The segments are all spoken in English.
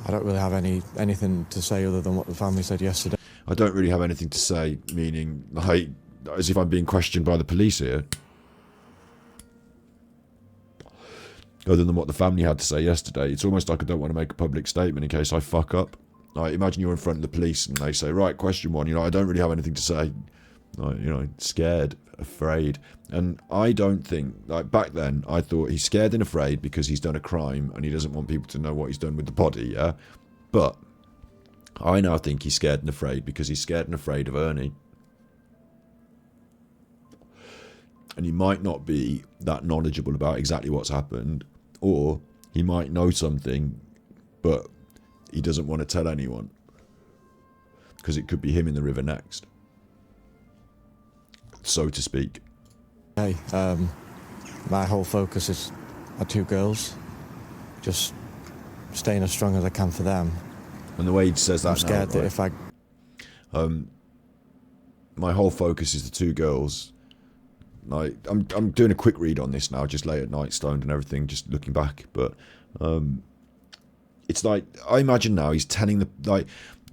I don't really have anything to say other than what the family said yesterday. I don't really have anything to say, meaning, like, as if I'm being questioned by the police here. Other than what the family had to say yesterday. It's almost like I don't want to make a public statement in case I fuck up. Like, imagine you're in front of the police and they say, right, question one, I don't really have anything to say. Like, scared, afraid. And I don't think, like, back then, I thought he's scared and afraid because he's done a crime and he doesn't want people to know what he's done with the body, yeah? But I now think he's scared and afraid because he's scared and afraid of Ernie. And he might not be that knowledgeable about exactly what's happened, or he might know something, but he doesn't want to tell anyone because it could be him in the river next, so to speak. Hey, my whole focus is my two girls, just staying as strong as I can for them. And the way he says that, I'm scared now, that right? if I... My whole focus is the two girls. Like, I'm doing a quick read on this now, just late at night, stoned and everything, just looking back. But it's like, I imagine now he's telling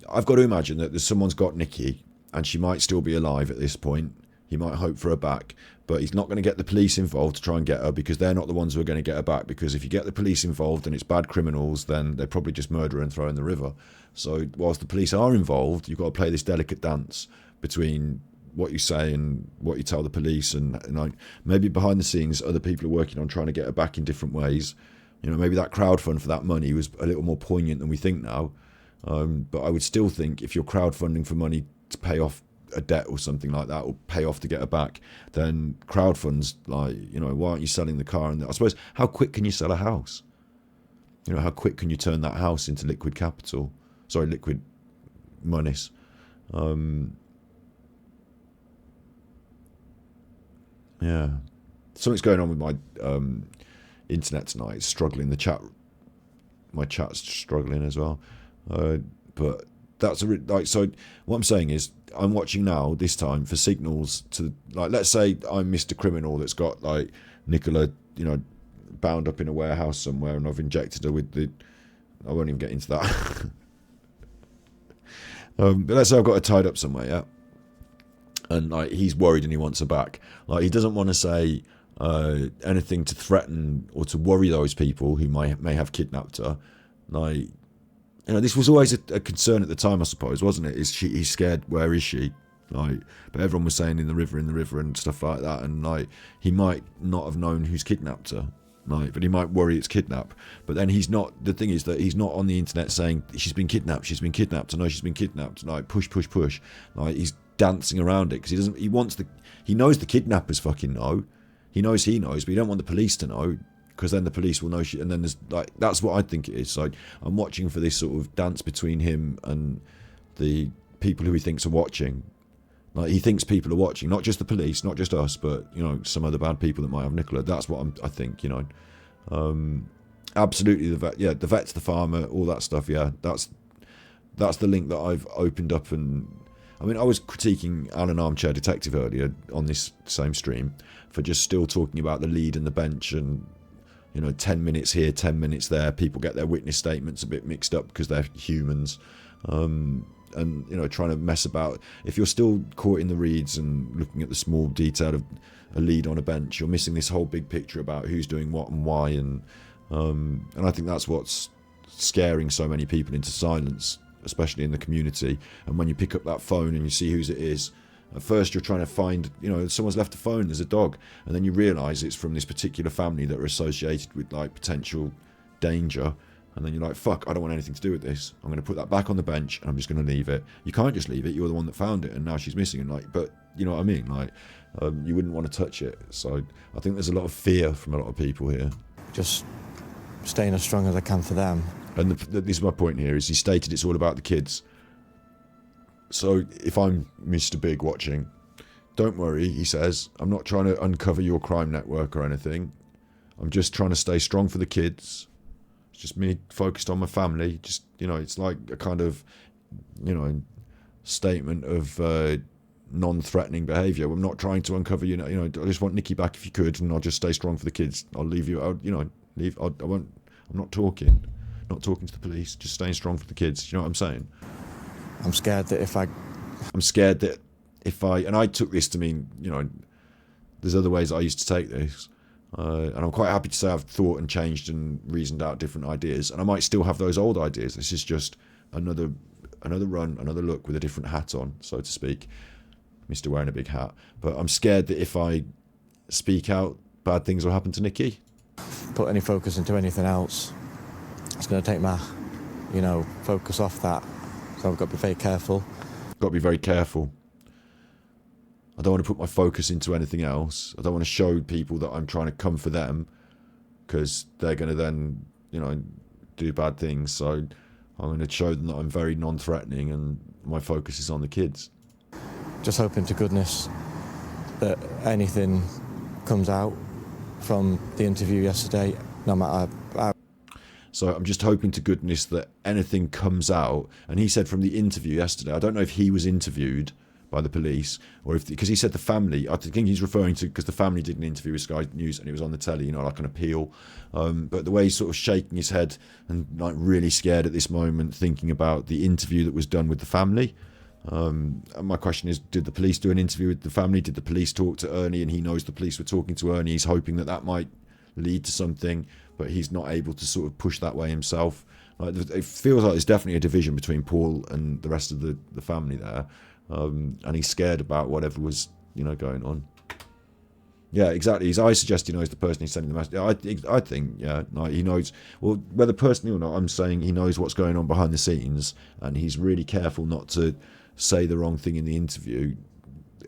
I've got to imagine that someone's got Nikki and she might still be alive at this point. He might hope for her back, but he's not going to get the police involved to try and get her because they're not the ones who are going to get her back. Because if you get the police involved and it's bad criminals, then they probably just murder her and throw her in the river. So whilst the police are involved, you've got to play this delicate dance between what you say and what you tell the police, and like, maybe behind the scenes other people are working on trying to get her back in different ways. Maybe that crowdfund for that money was a little more poignant than we think now. But I would still think if you're crowdfunding for money to pay off a debt or something like that, or pay off to get her back, then crowdfunds, like, why aren't you selling the car? And I suppose, how quick can you sell a house? How quick can you turn that house into liquid capital? Sorry, liquid monies. Yeah, something's going on with my internet tonight. It's struggling. My chat's struggling as well. But that's so. What I'm saying is, I'm watching now this time for signals to, like, let's say I'm Mr. Criminal that's got like Nicola, bound up in a warehouse somewhere, and I've injected her with the. I won't even get into that. But let's say I've got her tied up somewhere, yeah. And like, he's worried and he wants her back. Like, he doesn't want to say anything to threaten or to worry those people who may have kidnapped her. Like, this was always a concern at the time, I suppose, wasn't it? He's scared. Where is she? Like, but everyone was saying in the river, and stuff like that. And like, he might not have known who's kidnapped her. Like, but he might worry it's kidnap. But then he's not. The thing is that he's not on the internet saying she's been kidnapped. She's been kidnapped. I know she's been kidnapped. Like, push. Like, he's dancing around it because he knows the kidnappers fucking know. He knows, but you don't want the police to know, because then the police will know and then there's, like, that's what I think it is. So I'm watching for this sort of dance between him and the people who he thinks are watching. Like, he thinks people are watching, not just the police, not just us, but some other bad people that might have Nicola. That's what I think. Absolutely, the vet's the farmer, all that stuff. Yeah, that's the link that I've opened up. And I mean, I was critiquing Alan Armchair Detective earlier on this same stream for just still talking about the lead and the bench, and 10 minutes here, 10 minutes there. People get their witness statements a bit mixed up because they're humans, and trying to mess about. If you're still caught in the reeds and looking at the small detail of a lead on a bench, you're missing this whole big picture about who's doing what and why. And I think that's what's scaring so many people into silence, especially in the community. And when you pick up that phone and you see whose it is, at first you're trying to find, someone's left a phone, there's a dog, and then you realise it's from this particular family that are associated with like potential danger, and then you're like, fuck, I don't want anything to do with this. I'm going to put that back on the bench and I'm just going to leave it. You can't just leave it, you're the one that found it, and now she's missing. And like, but you know what I mean, like, you wouldn't want to touch it. So I think there's a lot of fear from a lot of people here. Just staying as strong as I can for them. And this is my point here, is he stated it's all about the kids. So if I'm Mr. Big watching, don't worry, he says, I'm not trying to uncover your crime network or anything. I'm just trying to stay strong for the kids. It's just me focused on my family. Just, it's like a kind of, statement of non-threatening behaviour. I'm not trying to uncover, I just want Nikki back if you could, and I'll just stay strong for the kids. I'll leave you, I won't, I'm not talking. not talking to the police, just staying strong for the kids. Do you know what I'm saying? I'm scared that if I, and I took this to mean, there's other ways I used to take this. And I'm quite happy to say I've thought and changed and reasoned out different ideas. And I might still have those old ideas. This is just another run, another look with a different hat on, so to speak. Mr. Wearing a big hat. But I'm scared that if I speak out, bad things will happen to Nikki. Put any focus into anything else, it's going to take my, focus off that. So I've got to be very careful. Got to be very careful. I don't want to put my focus into anything else. I don't want to show people that I'm trying to come for them, because they're going to then, do bad things. So I'm going to show them that I'm very non-threatening and my focus is on the kids. Just hoping to goodness that anything comes out from the interview yesterday, no matter how. So I'm just hoping to goodness that anything comes out. And he said from the interview yesterday, I don't know if he was interviewed by the police, or if, because he said the family, I think he's referring to, because the family did an interview with Sky News and it was on the telly, like an appeal. But the way he's sort of shaking his head and like really scared at this moment, thinking about the interview that was done with the family. And my question is, did the police do an interview with the family? Did the police talk to Ernie and he knows the police were talking to Ernie? He's hoping that might lead to something, but he's not able to sort of push that way himself. Like, it feels like there's definitely a division between Paul and the rest of the family there. And he's scared about whatever was, going on. Yeah, exactly. His eyes suggest he knows the person he's sending the message. I think, yeah, like he knows. Well, whether personally or not, I'm saying he knows what's going on behind the scenes, and he's really careful not to say the wrong thing in the interview.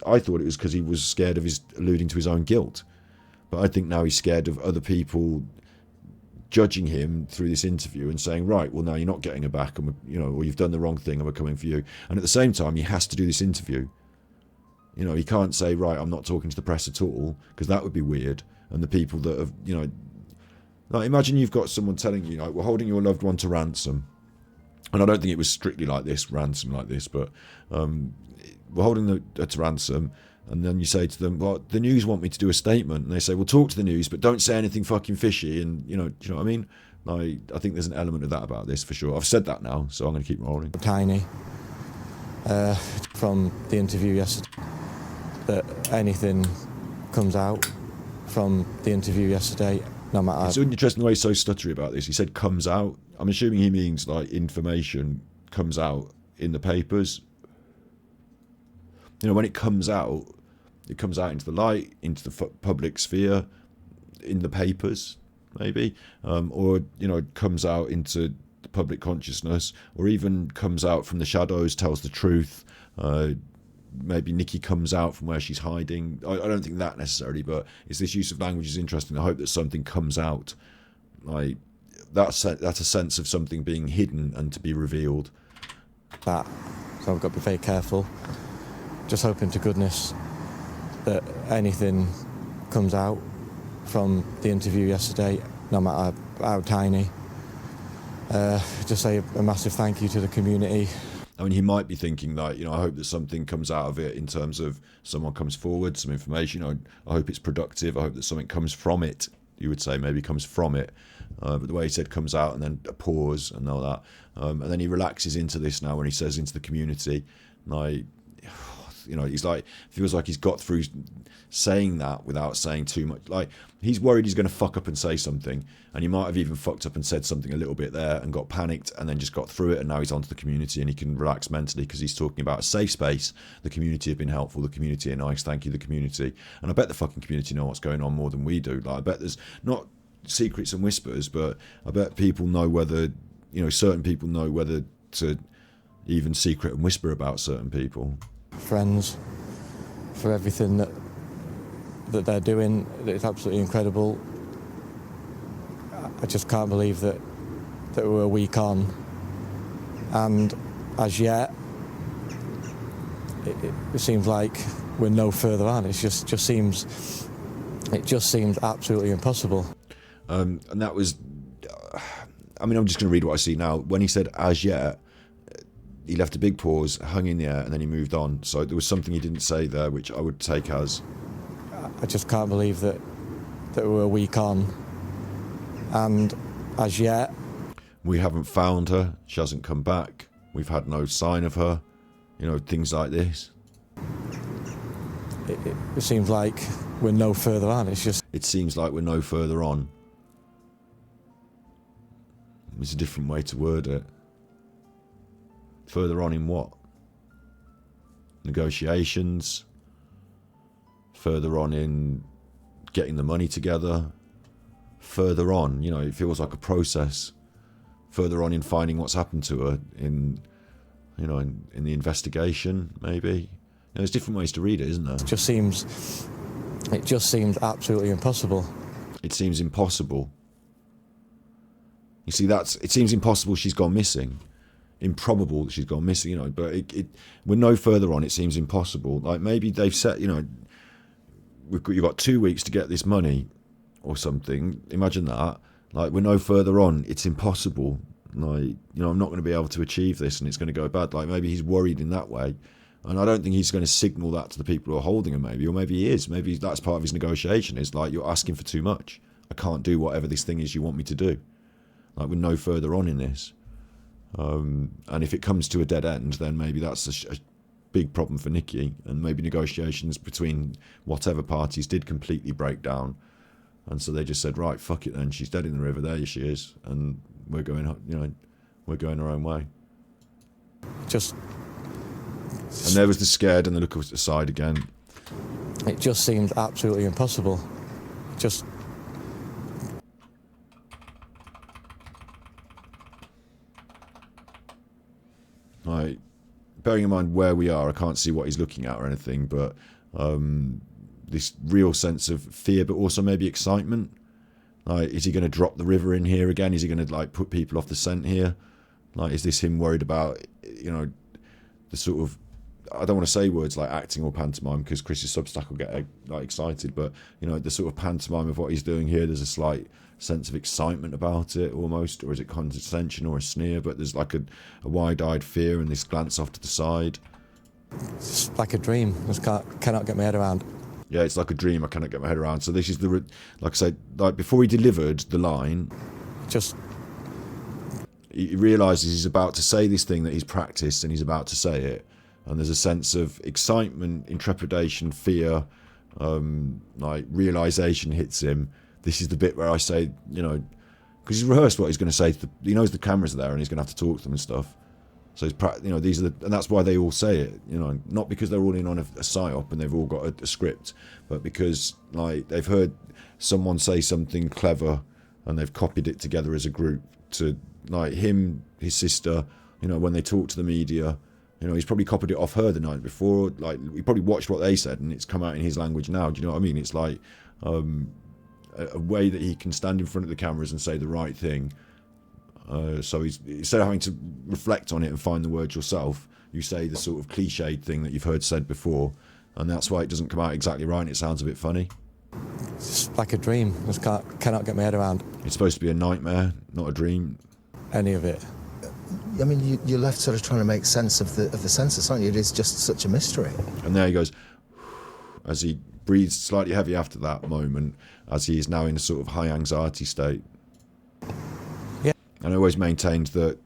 I thought it was because he was scared of alluding to his own guilt, but I think now he's scared of other people judging him through this interview and saying, right, well, now you're not getting her back, and or you've done the wrong thing and we're coming for you. And at the same time, he has to do this interview. He can't say, right, I'm not talking to the press at all, because that would be weird. And the people that have, like, imagine you've got someone telling you, we're holding your loved one to ransom. And I don't think it was strictly like this, ransom like this, but we're holding her to ransom. And then you say to them, well, the news want me to do a statement. And they say, well, talk to the news, but don't say anything fucking fishy. And, do you know what I mean? Like, I think there's an element of that about this for sure. I've said that now, so I'm going to keep rolling. Tiny. From the interview yesterday, that anything comes out from the interview yesterday, no matter. It's interesting the way he's so stuttery about this. He said comes out. I'm assuming he means like information comes out in the papers. When it comes out into the light, into the public sphere, in the papers, maybe, or comes out into the public consciousness, or even comes out from the shadows, tells the truth. Maybe Nikki comes out from where she's hiding. I don't think that necessarily, but it's this use of language is interesting. I hope that something comes out, like that's a sense of something being hidden and to be revealed. So I've got to be very careful. Just hoping to goodness that anything comes out from the interview yesterday, no matter how tiny. Just say a massive thank you to the community. I mean, he might be thinking that, I hope that something comes out of it in terms of someone comes forward, some information. I hope it's productive. I hope that something comes from it. You would say maybe comes from it. But the way he said comes out and then a pause and all that. And then he relaxes into this now when he says into the community. Like, he's like, feels like he's got through saying that without saying too much. Like, he's worried he's going to fuck up and say something, and he might have even fucked up and said something a little bit there and got panicked and then just got through it, and now he's onto the community and he can relax mentally because he's talking about a safe space. The community have been helpful, the community are nice, thank you, the community. And I bet the fucking community know what's going on more than we do. Like, I bet there's not secrets and whispers, but I bet people know whether, certain people know whether to even secret and whisper about certain people. Friends, for everything that they're doing. It's absolutely incredible. I just can't believe that we're a week on, and as yet it seems like we're no further on. It just seems absolutely impossible. And that was, I'm just going to read what I see now. When he said "as yet," he left a big pause, hung in the air, and then he moved on. So there was something he didn't say there, which I would take as... I just can't believe that we're a week on, and as yet... We haven't found her. She hasn't come back. We've had no sign of her. You know, things like this. It seems like we're no further on. It seems like we're no further on. It's a different way to word it. Further on in what? Negotiations. Further on in getting the money together. Further on, you know, it feels like a process. Further on in finding what's happened to her in the investigation, maybe. You know, there's different ways to read it, isn't there? It just seems absolutely impossible. It seems impossible. You see, it seems impossible she's gone missing. Improbable that she's gone missing, you know, but we're no further on, it seems impossible. Like, maybe they've said, you know, you've got 2 weeks to get this money or something. Imagine that. Like, we're no further on, it's impossible. Like, you know, I'm not going to be able to achieve this and it's going to go bad. Like, maybe he's worried in that way. And I don't think he's going to signal that to the people who are holding him, maybe. Or maybe he is. Maybe that's part of his negotiation. Is like, you're asking for too much. I can't do whatever this thing is you want me to do. Like, we're no further on in this. And if it comes to a dead end, then maybe that's a big problem for Nikki. And maybe negotiations between whatever parties did completely break down. And so they just said, right, fuck it then. She's dead in the river. There she is. And we're going our own way. And there was the scared and the look aside again. It just seemed absolutely impossible. Like, bearing in mind where we are, I can't see what he's looking at or anything, but this real sense of fear, but also maybe excitement. Like, is he going to drop the river in here again? Is he going to, like, put people off the scent here? Like, is this him worried about, you know, the sort of, I don't want to say words like acting or pantomime because Chris's Substack will get like excited, but, you know, the sort of pantomime of what he's doing here, there's a slight sense of excitement about it almost, or is it condescension or a sneer? But there's like a wide-eyed fear and this glance off to the side. It's like a dream. Cannot get my head around. Yeah, it's like a dream I cannot get my head around. So this is like I said, like before he delivered the line, he realises he's about to say this thing that he's practiced and he's about to say it. And there's a sense of excitement, intrepidation, fear, like realisation hits him. This is the bit where I say, you know, because he's rehearsed what he's going to say. He knows the cameras are there and he's going to have to talk to them and stuff. So he's, you know, these are and that's why they all say it. You know, not because they're all in on a psyop and they've all got a script, but because like they've heard someone say something clever and they've copied it together as a group to like him, his sister. You know, when they talk to the media. You know, he's probably copied it off her the night before. Like, he probably watched what they said and it's come out in his language now. Do you know what I mean? It's like a way that he can stand in front of the cameras and say the right thing. So he's, instead of having to reflect on it and find the words yourself, you say the sort of cliched thing that you've heard said before. And that's why it doesn't come out exactly right and it sounds a bit funny. It's like a dream. Cannot get my head around. It's supposed to be a nightmare, not a dream. Any of it. I mean, you're left sort of trying to make sense of the census, aren't you? It is just such a mystery. And there he goes, as he breathes slightly heavy after that moment, as he is now in a sort of high anxiety state. Yeah. And I always maintained that,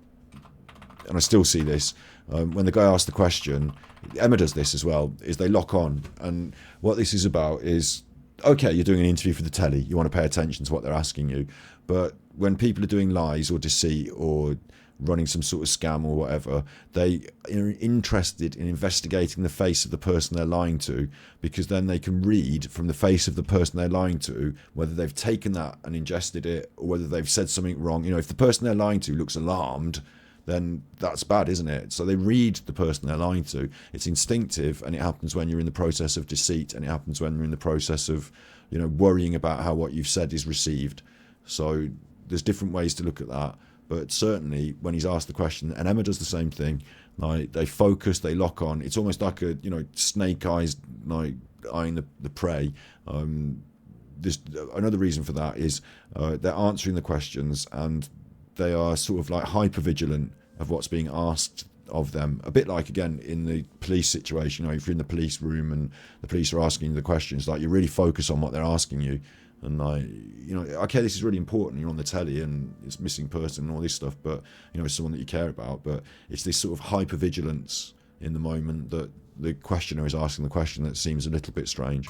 and I still see this, when the guy asks the question, Emma does this as well, is they lock on. And what this is about is, okay, you're doing an interview for the telly, you want to pay attention to what they're asking you, but when people are doing lies or deceit or running some sort of scam or whatever, they are interested in investigating the face of the person they're lying to, because then they can read from the face of the person they're lying to whether they've taken that and ingested it or whether they've said something wrong. You know, if the person they're lying to looks alarmed, then that's bad, isn't it? So they read the person they're lying to. It's instinctive, and it happens when you're in the process of deceit, and it happens when you're in the process of, you know, worrying about how what you've said is received. So there's different ways to look at that. But certainly when he's asked the question, and Emma does the same thing, like they focus, they lock on. It's almost like a, you know, snake eyes, like eyeing the prey. There's another reason for that is they're answering the questions and they are sort of like hyper vigilant of what's being asked of them. A bit like, again, in the police situation, you know, if you're in the police room and the police are asking you the questions, like you really focus on what they're asking you. And like, you know, okay, this is really important. You're on the telly and it's missing person and all this stuff, but you know, it's someone that you care about. But it's this sort of hypervigilance in the moment that the questioner is asking the question that seems a little bit strange.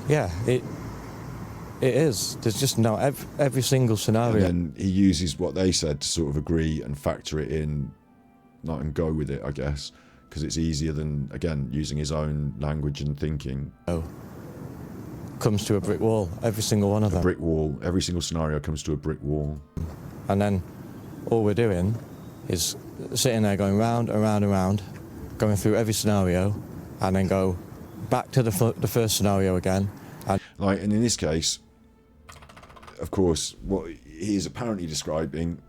Yeah, it is. There's just no every single scenario. And then he uses what they said to sort of agree and factor it in, not and go with it, I guess, because it's easier than, again, using his own language and thinking. Oh. Comes to a brick wall, every single one of them. A brick wall. Every single scenario comes to a brick wall. And then all we're doing is sitting there going round and round and round, going through every scenario, and then go back to the first scenario again. And in this case, of course, what he is apparently describing,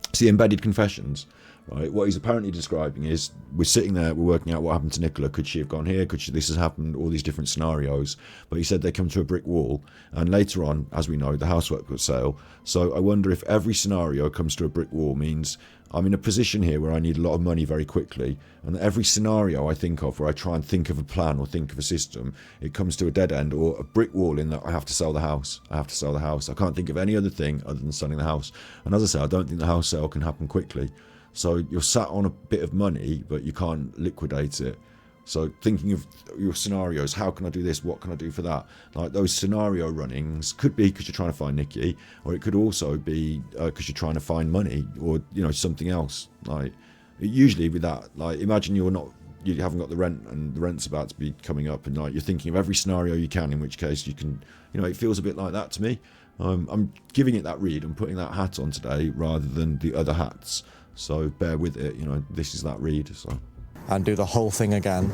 it's the embedded confessions, right? What he's apparently describing is we're sitting there, we're working out what happened to Nicola. Could she have gone here? This has happened, all these different scenarios. But he said they come to a brick wall. And later on, as we know, the house went for sale. So I wonder if every scenario comes to a brick wall means I'm in a position here where I need a lot of money very quickly. And every scenario I think of where I try and think of a plan or think of a system, it comes to a dead end or a brick wall in that I have to sell the house. I can't think of any other thing other than selling the house. And as I say, I don't think the house sale can happen quickly. So you're sat on a bit of money, but you can't liquidate it. So thinking of your scenarios, how can I do this? What can I do for that? Like those scenario runnings could be because you're trying to find Nikki, or it could also be because you're trying to find money, or you know, something else. Like usually with that, like imagine you haven't got the rent and the rent's about to be coming up, and like you're thinking of every scenario you can. In which case you can, you know, it feels a bit like that to me. I'm giving it that read. I'm putting that hat on today rather than the other hats. So bear with it. You know, this is that read. So. And do the whole thing again,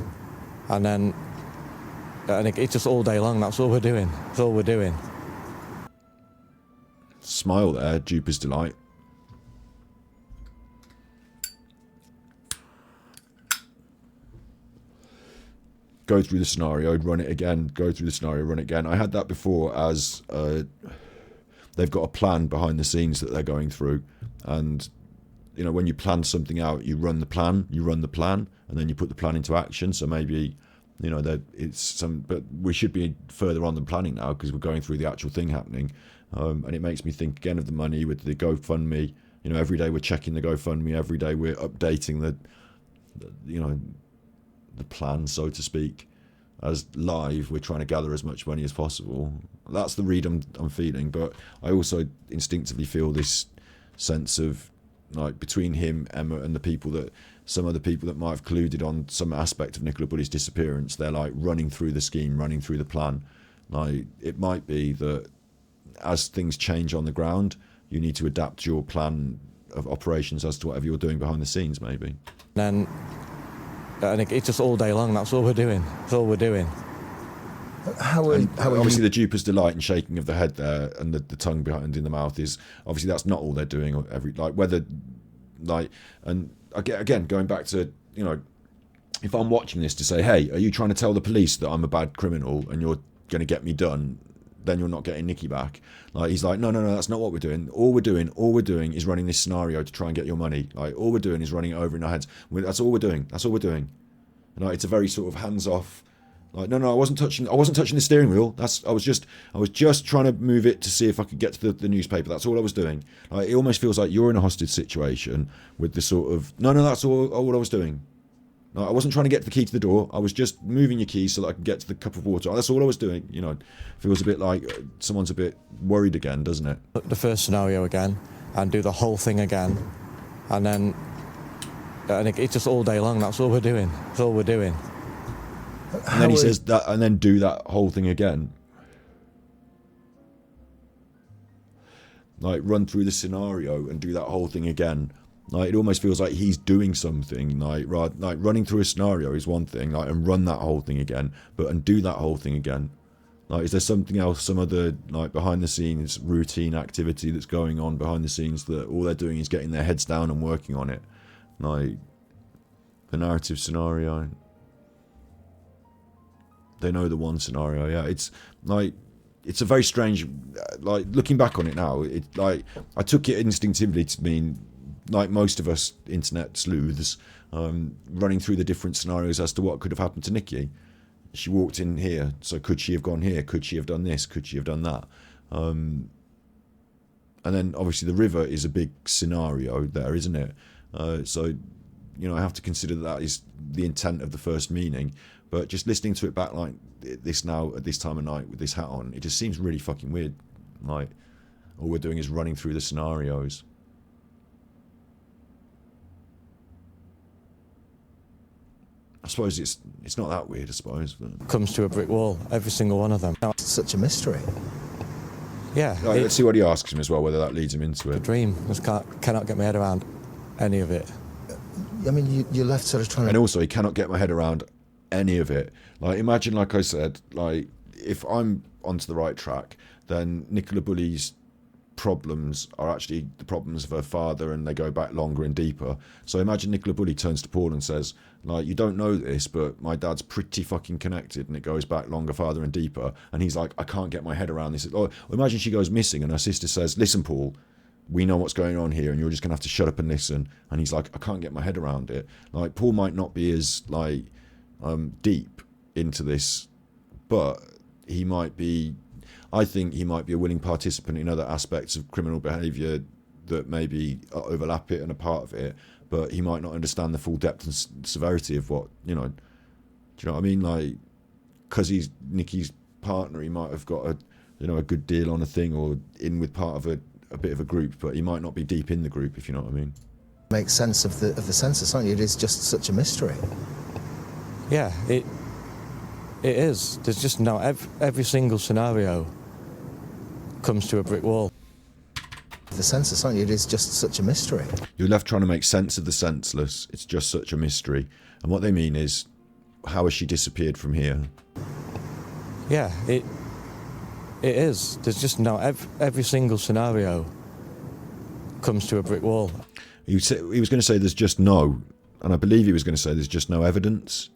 and it's just all day long. That's all we're doing. That's all we're doing. Smile there, Jupiter's delight. Go through the scenario, run it again. Go through the scenario, run it again. I had that before as they've got a plan behind the scenes that they're going through, and you know, when you plan something out, you run the plan, and then you put the plan into action. So maybe, you know, that it's some, but we should be further on than planning now because we're going through the actual thing happening. And it makes me think again of the money with the GoFundMe. You know, every day we're checking the GoFundMe, every day we're updating the you know, the plan, so to speak, as live. We're trying to gather as much money as possible. That's the read I'm feeling, but I also instinctively feel this sense of, like, between him, Emma, and some other people that might have colluded on some aspect of Nicola Bulley's disappearance, they're like running through the scheme, running through the plan. Like, it might be that as things change on the ground, you need to adapt your plan of operations as to whatever you're doing behind the scenes, maybe. And it's just all day long. That's all we're doing. That's all we're doing. Obviously, the Jupiter's delight and shaking of the head there, and the tongue behind in the mouth is obviously that's not all they're doing. And again, going back to, you know, if I'm watching this to say, hey, are you trying to tell the police that I'm a bad criminal and you're going to get me done? Then you're not getting Nikki back. Like, he's like, no, that's not what we're doing. All we're doing is running this scenario to try and get your money. Like, all we're doing is running it over in our heads. That's all we're doing. And like, it's a very sort of hands off. Like, no, I wasn't touching the steering wheel. I was just trying to move it to see if I could get to the newspaper. That's all I was doing. Like, it almost feels like you're in a hostage situation with the sort of, no, that's all I was doing. No, I wasn't trying to get the key to the door. I was just moving your keys so that I could get to the cup of water. That's all I was doing. You know, feels a bit like someone's a bit worried again, doesn't it? The first scenario again, and do the whole thing again, and it's just all day long. That's all we're doing. That's all we're doing. And then he says that, and then do that whole thing again. Like, run through the scenario and do that whole thing again. Like, it almost feels like he's doing something. Like running through a scenario is one thing, like, and run that whole thing again, and do that whole thing again. Like, is there something else, some other, like, behind the scenes routine activity that's going on behind the scenes that all they're doing is getting their heads down and working on it? Like, the narrative scenario. They know the one scenario. Yeah, it's like, it's a very strange, like, looking back on it now, it, like, I took it instinctively to mean, like most of us internet sleuths, running through the different scenarios as to what could have happened to Nikki. she walked in here, so could she have gone here? Could she have done this? Could she have done that? And then obviously the river is a big scenario there, isn't it? So, you know, I have to consider that is the intent of the first meaning. But just listening to it back like this now at this time of night with this hat on, it just seems really fucking weird. Like, all we're doing is running through the scenarios. I suppose it's not that weird, I suppose. But Comes to a brick wall, every single one of them. It's such a mystery. Yeah, right, let's see what he asks him as well, whether that leads him into a it. dream. Just cannot get my head around any of it. I mean, you're left sort of trying And to... also, he cannot get my head around any of it. Like, imagine, like I said, like, if I'm onto the right track, then Nicola Bulley's problems are actually the problems of her father, and they go back longer and deeper. So imagine Nicola Bulley turns to Paul and says, like, you don't know this, but my dad's pretty fucking connected, and it goes back longer, farther and deeper. And he's like, I can't get my head around this. Or imagine she goes missing and her sister says, listen, Paul, we know what's going on here and you're just going to have to shut up and listen. And he's like, I can't get my head around it. Like, Paul might not be as, like, deep into this, but he might be, I think he might be a willing participant in other aspects of criminal behaviour that maybe overlap it and a part of it, but he might not understand the full depth and severity of what, you know, do you know what I mean? Like, because he's Nicky's partner, he might have got a, you know, a good deal on a thing or in with part of a bit of a group, but he might not be deep in the group, if you know what I mean. Make sense of the census, aren't you? It is just such a mystery. Yeah, it is. There's just no, every single scenario comes to a brick wall. The census, aren't you? It is just such a mystery. You're left trying to make sense of the senseless. It's just such a mystery. And what they mean is, how has she disappeared from here? Yeah, it is. There's just no, every single scenario comes to a brick wall. He was going to say there's just no, and I believe he was going to say there's just no evidence.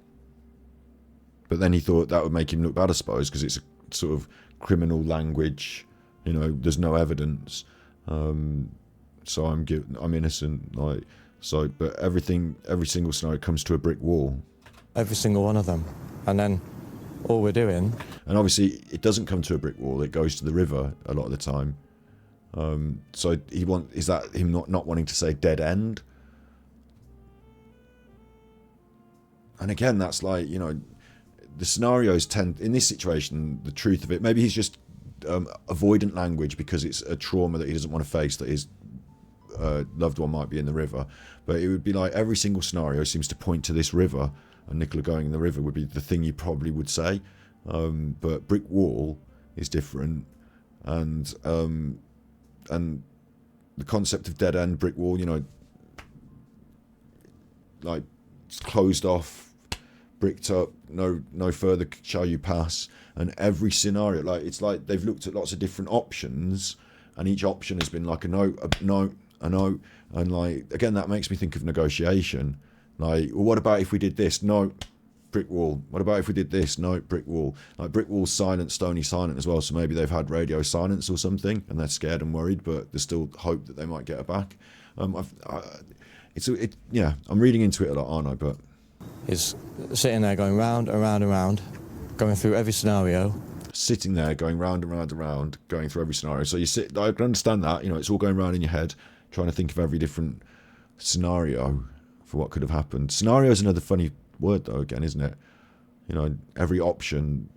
But then he thought that would make him look bad, I suppose, because it's a sort of criminal language. You know, there's no evidence, so I'm innocent. Like, so, but every single scenario comes to a brick wall. Every single one of them, and then all we're doing. And obviously, it doesn't come to a brick wall. It goes to the river a lot of the time. So is that him not wanting to say dead end? And again, that's like, you know, the scenarios tend, in this situation, the truth of it, maybe he's just avoidant language because it's a trauma that he doesn't want to face, that his loved one might be in the river. But it would be like every single scenario seems to point to this river, and Nicola going in the river would be the thing you probably would say. But brick wall is different, and the concept of dead end, brick wall, you know, like it's closed off, bricked up, no further shall you pass. And every scenario, like, it's like they've looked at lots of different options, and each option has been like a no, and like, again, that makes me think of negotiation. Like, well, what about if we did this? No, brick wall. What about if we did this? No, brick wall. Like, brick wall's silent, stony silent as well, so maybe they've had radio silence or something and they're scared and worried, but there's still hope that they might get her back. Yeah, I'm reading into it a lot, aren't I? But Is sitting there going round and round and round, going through every scenario. Sitting there going round and round and round, going through every scenario. So I can understand that, you know, it's all going round in your head, trying to think of every different scenario for what could have happened. Scenario is another funny word, though, again, isn't it? You know, every option.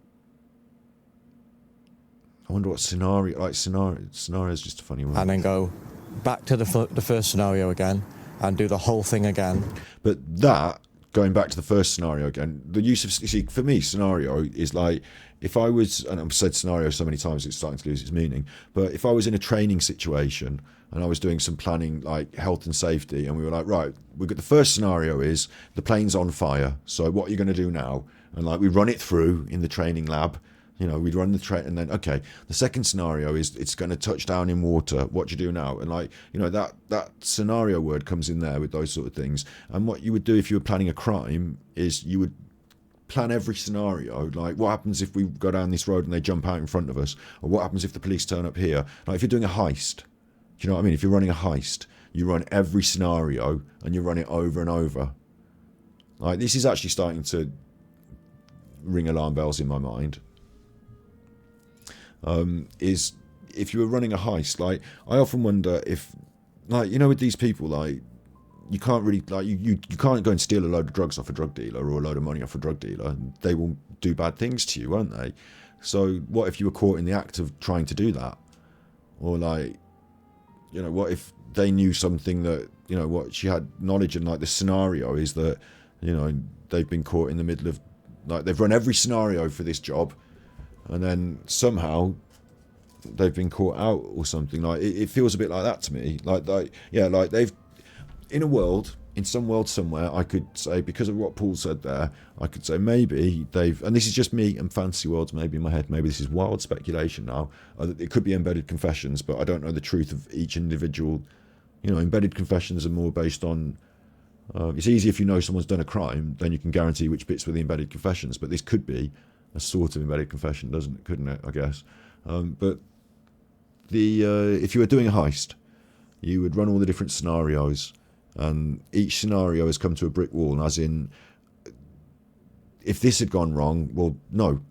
I wonder what scenario, like scenario is just a funny word. And then go back to the first scenario again and do the whole thing again. But that, going back to the first scenario again, the use of, you see, for me, scenario is like, if I was, and I've said scenario so many times it's starting to lose its meaning, but if I was in a training situation and I was doing some planning, like health and safety, and we were like, right, we've got the first scenario is the plane's on fire, so what are you going to do now? And like, we run it through in the training lab, you know, we'd run the train, and then, okay, the second scenario is it's going to touch down in water, what do you do now? And like, you know, that scenario word comes in there with those sort of things. And what you would do if you were planning a crime is you would plan every scenario, like what happens if we go down this road and they jump out in front of us, or what happens if the police turn up here. Like, if you're doing a heist, do you know what I mean? If you're running a heist, you run every scenario and you run it over and over. Like, this is actually starting to ring alarm bells in my mind. Is if you were running a heist, like I often wonder if, like, you know, with these people, like you can't really, like you can't go and steal a load of drugs off a drug dealer or a load of money off a drug dealer. They will do bad things to you, won't they? So what if you were caught in the act of trying to do that? Or like, you know, what if they knew something that, you know, what she had knowledge, and like the scenario is that, you know, they've been caught in the middle of, like, they've run every scenario for this job, and then somehow they've been caught out or something. Like it feels a bit like that to me. Like yeah, like they've, in some world somewhere, I could say, because of what Paul said there, I could say maybe they've, and this is just me and fantasy worlds maybe in my head, maybe this is wild speculation now, it could be embedded confessions, but I don't know the truth of each individual. You know, embedded confessions are more based on, it's easy if you know someone's done a crime, then you can guarantee which bits were the embedded confessions, but this could be a sort of embedded confession, couldn't it, I guess. But if you were doing a heist, you would run all the different scenarios, and each scenario has come to a brick wall, as in, if this had gone wrong, well, no,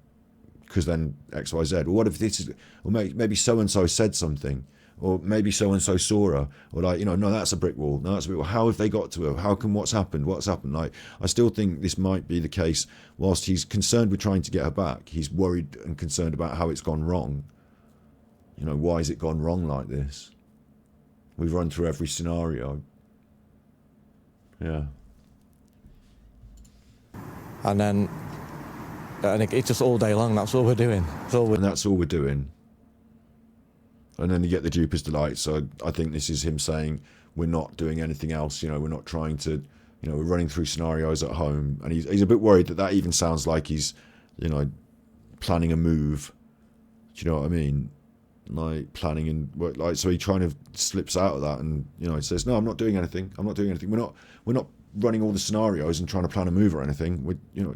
because then X, Y, Z. Or what if this is, or maybe so-and-so said something, or maybe so-and-so saw her, or like, you know, no, that's a brick wall, no, that's a brick wall. How have they got to her? How come, what's happened? Like, I still think this might be the case. Whilst he's concerned with trying to get her back, he's worried and concerned about how it's gone wrong. You know, why has it gone wrong like this? We've run through every scenario. Yeah. And then, and it's just all day long, that's all we're doing. And that's all we're doing. And then you get the duper's delight. So I think this is him saying, we're not doing anything else. You know, we're not trying to, you know, we're running through scenarios at home. And he's a bit worried that even sounds like he's, you know, planning a move. Do you know what I mean? Like planning and work, like, so he kind of slips out of that, and, you know, he says, no, I'm not doing anything. We're not running all the scenarios and trying to plan a move or anything. We, you know,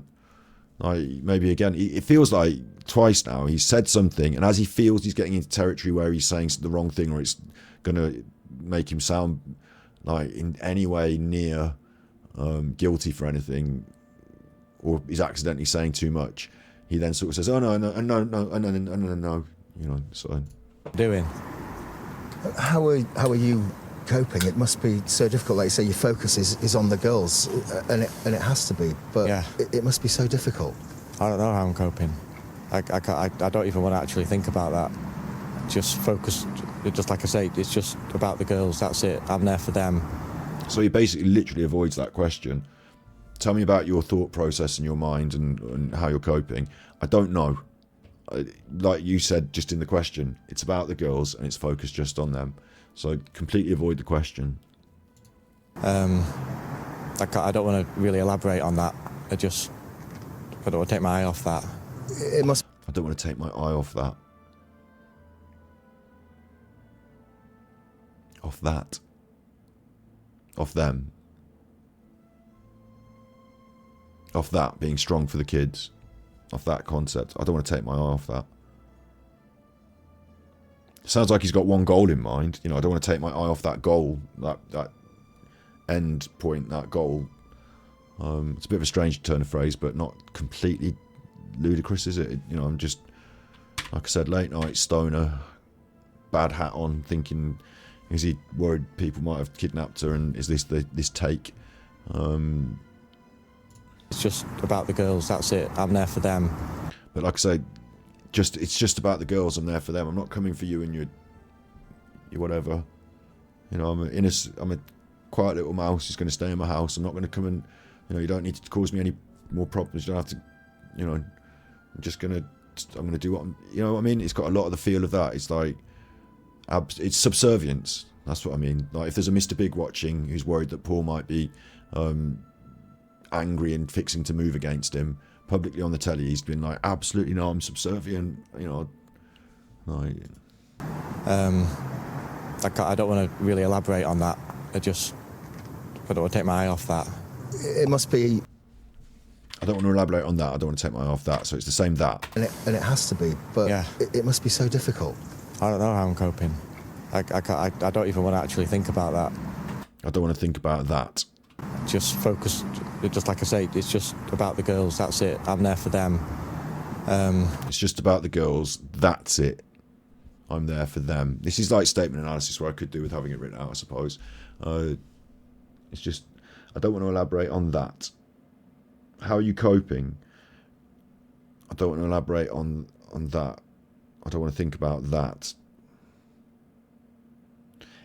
like, maybe again, it feels like twice now he's said something, and as he feels he's getting into territory where he's saying the wrong thing, or it's gonna make him sound like in any way near guilty for anything, or he's accidentally saying too much, he then sort of says, oh no, you know, so. Doing. How are you coping? It must be so difficult. Like you say, your focus is on the girls, and it has to be. But yeah, it must be so difficult. I don't know how I'm coping. I don't even want to actually think about that. Just focus. Just like I say, it's just about the girls. That's it. I'm there for them. So he basically literally avoids that question. Tell me about your thought process in your mind and how you're coping. I don't know. Like you said just in the question, it's about the girls and it's focused just on them. So completely avoid the question. I don't want to really elaborate on that. I don't want to take my eye off that. I don't want to take my eye off that. Off that. Off them. Off that being strong for the kids. Off that concept. I don't want to take my eye off that. Sounds like he's got one goal in mind. You know, I don't want to take my eye off that goal, that end point, that goal. It's a bit of a strange turn of phrase, but not completely ludicrous, is it? You know, I'm just, like I said, late night stoner, bad hat on, thinking, is he worried people might have kidnapped her, and is this this take? It's just about the girls, that's it. I'm there for them. But like I say, it's just about the girls, I'm there for them. I'm not coming for you and your whatever. You know, I'm a quiet little mouse who's going to stay in my house. I'm not going to come and, you know, you don't need to cause me any more problems. You don't have to, you know, I'm going to do what you know what I mean? It's got a lot of the feel of that. It's like, it's subservience. That's what I mean. Like, if there's a Mr. Big watching who's worried that Paul might be angry and fixing to move against him, publicly on the telly, he's been like, absolutely no, I'm subservient, you know. Like, I don't want to really elaborate on that. I don't want to take my eye off that. It must be. I don't want to elaborate on that. I don't want to take my eye off that. So it's the same that. And it has to be. But yeah, it must be so difficult. I don't know how I'm coping. I don't even want to actually think about that. I don't want to think about that. just focus, just like I say, it's just about the girls, that's it. I'm there for them. It's just about the girls, that's it. I'm there for them. This is like statement analysis, where I could do with having it written out, I suppose. It's just, I don't want to elaborate on that. How are you coping? I don't want to elaborate on that. I don't want to think about that.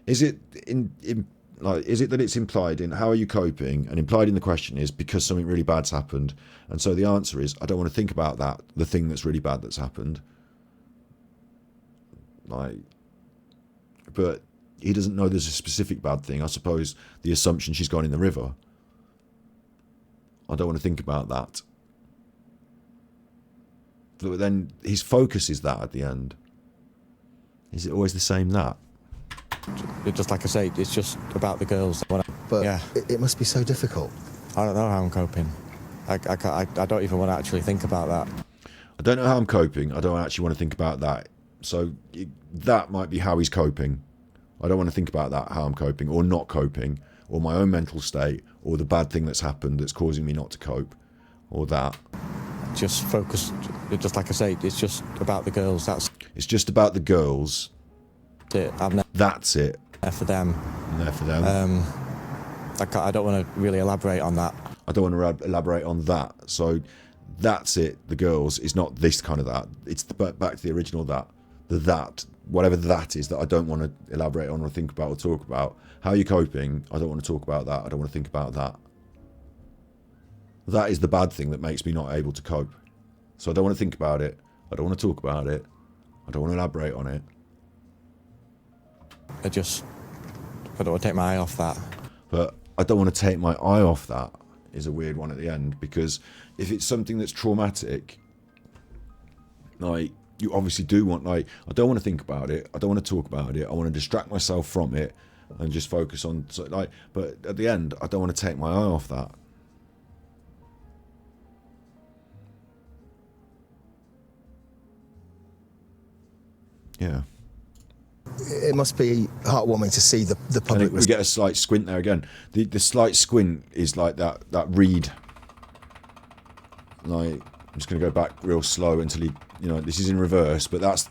Is it is it that it's implied in how are you coping, and implied in the question is because something really bad's happened, and so the answer is I don't want to think about that, the thing that's really bad that's happened. But he doesn't know there's a specific bad thing. I suppose the assumption she's gone in the river. I don't want to think about that. But then his focus is that at the end. Is it always the same that? Just like I say, it's just about the girls. But yeah. It must be so difficult. I don't know how I'm coping. I don't even want to actually think about that. I don't know how I'm coping. I don't actually want to think about that. So that might be how he's coping. I don't want to think about that, how I'm coping or not coping, or my own mental state, or the bad thing that's happened that's causing me not to cope, or that. Just focus, just like I say, it's just about the girls. It's just about the girls. That's it. There for them. I'm there for them. I don't want to really elaborate on that. I don't want to elaborate on that. So that's it. The girls is not this kind of that. It's back to the original that. The that, whatever that is that I don't want to elaborate on or think about or talk about. How are you coping? I don't want to talk about that. I don't want to think about that. That is the bad thing that makes me not able to cope. So I don't want to think about it. I don't want to talk about it. I don't want to elaborate on it. I don't want to take my eye off that. But I don't want to take my eye off that is a weird one at the end, because if it's something that's traumatic, like, you obviously do want, like, I don't want to think about it. I don't want to talk about it. I want to distract myself from it and just focus on, but at the end, I don't want to take my eye off that. Yeah. It must be heartwarming to see the public. We get a slight squint there again. The slight squint is like that read. Like, I'm just going to go back real slow until he, this is in reverse, but that's,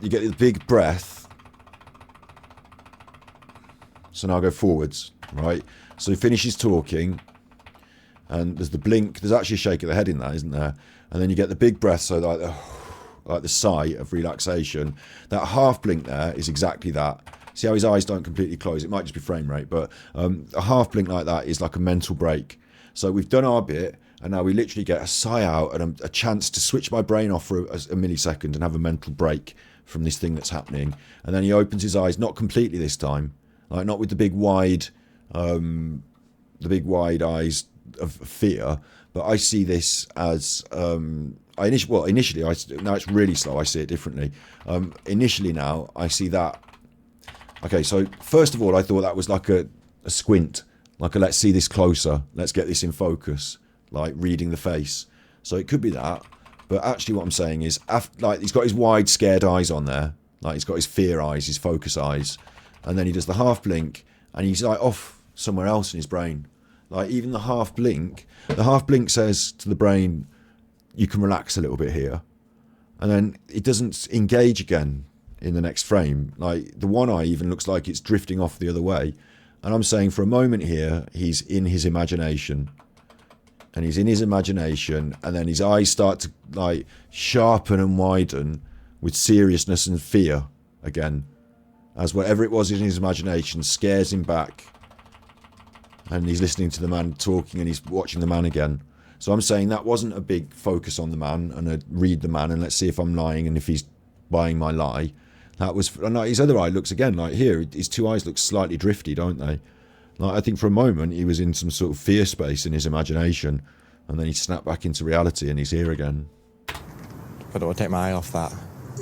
you get the big breath. So now I go forwards, right? So he finishes talking, and there's the blink. There's actually a shake of the head in that, isn't there? And then you get the big breath, so like the sigh of relaxation. That half blink there is exactly that. See how his eyes don't completely close? It might just be frame rate, but a half blink like that is like a mental break. So we've done our bit, and now we literally get a sigh out and a chance to switch my brain off for a millisecond and have a mental break from this thing that's happening. And then he opens his eyes, not completely this time, like not with the big wide eyes of fear, but I see this as initially, now it's really slow. I see it differently. Initially, now I see that. Okay, so first of all, I thought that was like a squint, like a let's see this closer, let's get this in focus, like reading the face. So it could be that, but actually, what I'm saying is, like he's got his wide, scared eyes on there, like he's got his fear eyes, his focus eyes, and then he does the half blink, and he's like off somewhere else in his brain. Like even the half blink says to the brain, you can relax a little bit here, and then it doesn't engage again in the next frame. Like the one eye even looks like it's drifting off the other way, and I'm saying for a moment here he's in his imagination, and then his eyes start to like sharpen and widen with seriousness and fear again, as whatever it was in his imagination scares him back, and he's listening to the man talking and he's watching the man again. So I'm saying that wasn't a big focus on the man and a read the man and let's see if I'm lying and if he's buying my lie. That was, and like his other eye looks again, like here, his two eyes look slightly drifty, don't they? Like I think for a moment he was in some sort of fear space in his imagination, and then he snapped back into reality and he's here again. I don't want to take my eye off that.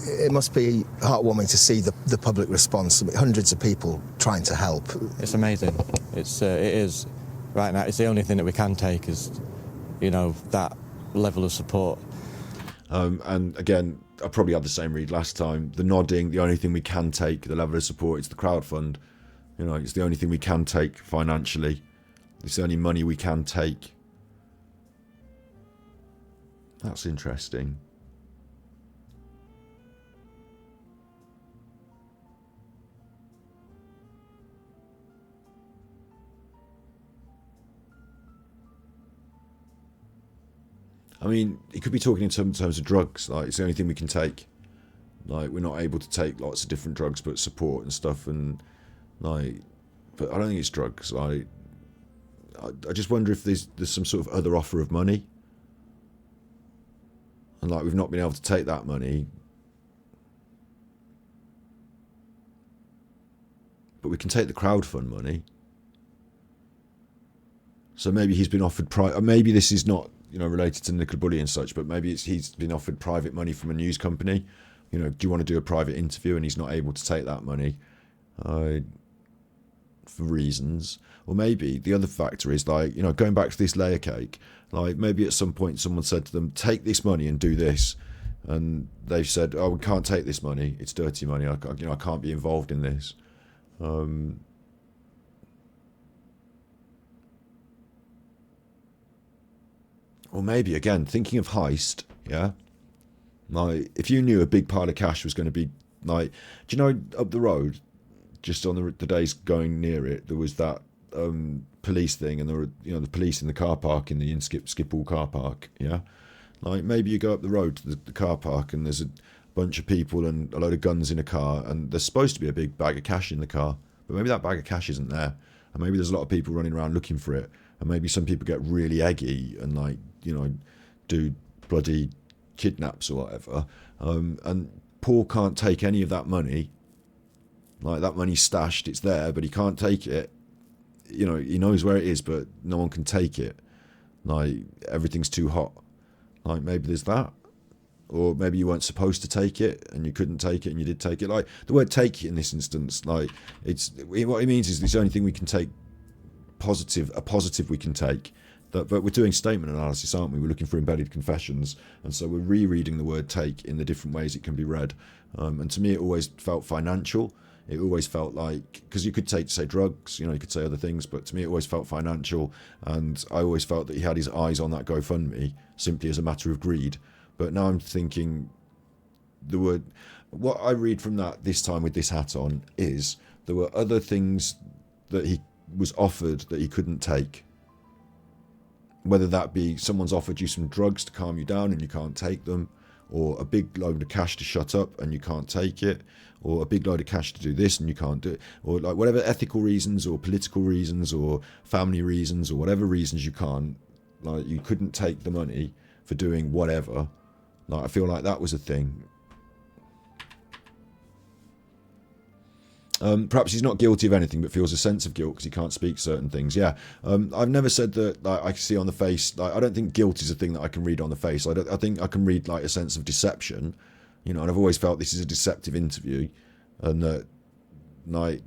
It must be heartwarming to see the public response. I mean, hundreds of people trying to help. It's amazing. It is. Right now, it's the only thing that we can take is, that level of support. And again, I probably had the same read last time. The nodding, the only thing we can take, the level of support, it's the crowdfund. It's the only thing we can take financially. It's the only money we can take. That's interesting. I mean, he could be talking in terms of drugs. Like, it's the only thing we can take. Like, we're not able to take lots of different drugs, but support and stuff. And like, but I don't think it's drugs. Like, I just wonder if there's some sort of other offer of money. And like, we've not been able to take that money. But we can take the crowdfund money. So maybe he's been offered maybe this is not, you know, related to Nicola Bulley and such, but maybe he's been offered private money from a news company. You know, do you want to do a private interview? And he's not able to take that money for reasons. Or maybe the other factor is, like, you know, going back to this layer cake, like maybe at some point someone said to them, take this money and do this. And they've said, oh, we can't take this money. It's dirty money. I can't be involved in this. Or maybe, again, thinking of heist, yeah? Like, if you knew a big pile of cash was going to be, like, do you know, up the road, just on the days going near it, there was that police thing, and there were, you know, the police in the car park, in the Schiphol car park, yeah? Like, maybe you go up the road to the car park, and there's a bunch of people and a load of guns in a car, and there's supposed to be a big bag of cash in the car, but maybe that bag of cash isn't there, and maybe there's a lot of people running around looking for it, and maybe some people get really eggy and, like, you know, do bloody kidnaps or whatever, and Paul can't take any of that money. Like, that money's stashed, it's there, but he can't take it. You know, he knows where it is, but no one can take it. Like, everything's too hot. Like, maybe there's that. Or maybe you weren't supposed to take it and you couldn't take it and you did take it. Like, the word take in this instance, like, what it means is it's the only thing we can take a positive we can take. But we're doing statement analysis, aren't we? We're looking for embedded confessions, and so we're rereading the word take in the different ways it can be read. And to me, it always felt financial. It always felt like, because you could say drugs, you know, you could say other things, but to me, it always felt financial. And I always felt that he had his eyes on that GoFundMe simply as a matter of greed. But now I'm thinking, what I read from that this time with this hat on is there were other things that he was offered that he couldn't take. Whether that be someone's offered you some drugs to calm you down and you can't take them, or a big load of cash to shut up and you can't take it, or a big load of cash to do this and you can't do it, or like whatever ethical reasons or political reasons or family reasons or whatever reasons you can't, like, you couldn't take the money for doing whatever. Like, I feel like that was a thing. Perhaps he's not guilty of anything, but feels a sense of guilt because he can't speak certain things. Yeah, I've never said that. Like, I see on the face. Like, I don't think guilt is a thing that I can read on the face. I think I can read, like, a sense of deception. You know, and I've always felt this is a deceptive interview, and that, like,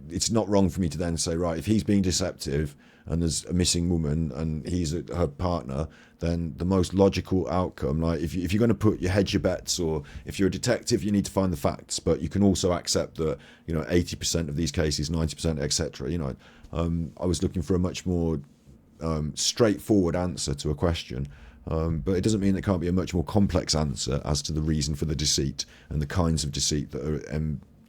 it's not wrong for me to then say, right, if he's being deceptive and there's a missing woman and he's her partner, then the most logical outcome, like, if you're going to hedge your bets, or if you're a detective, you need to find the facts, but you can also accept that, you know, 80% of these cases, 90%, etc. You know, I was looking for a much more straightforward answer to a question. But it doesn't mean there can't be a much more complex answer as to the reason for the deceit and the kinds of deceit that are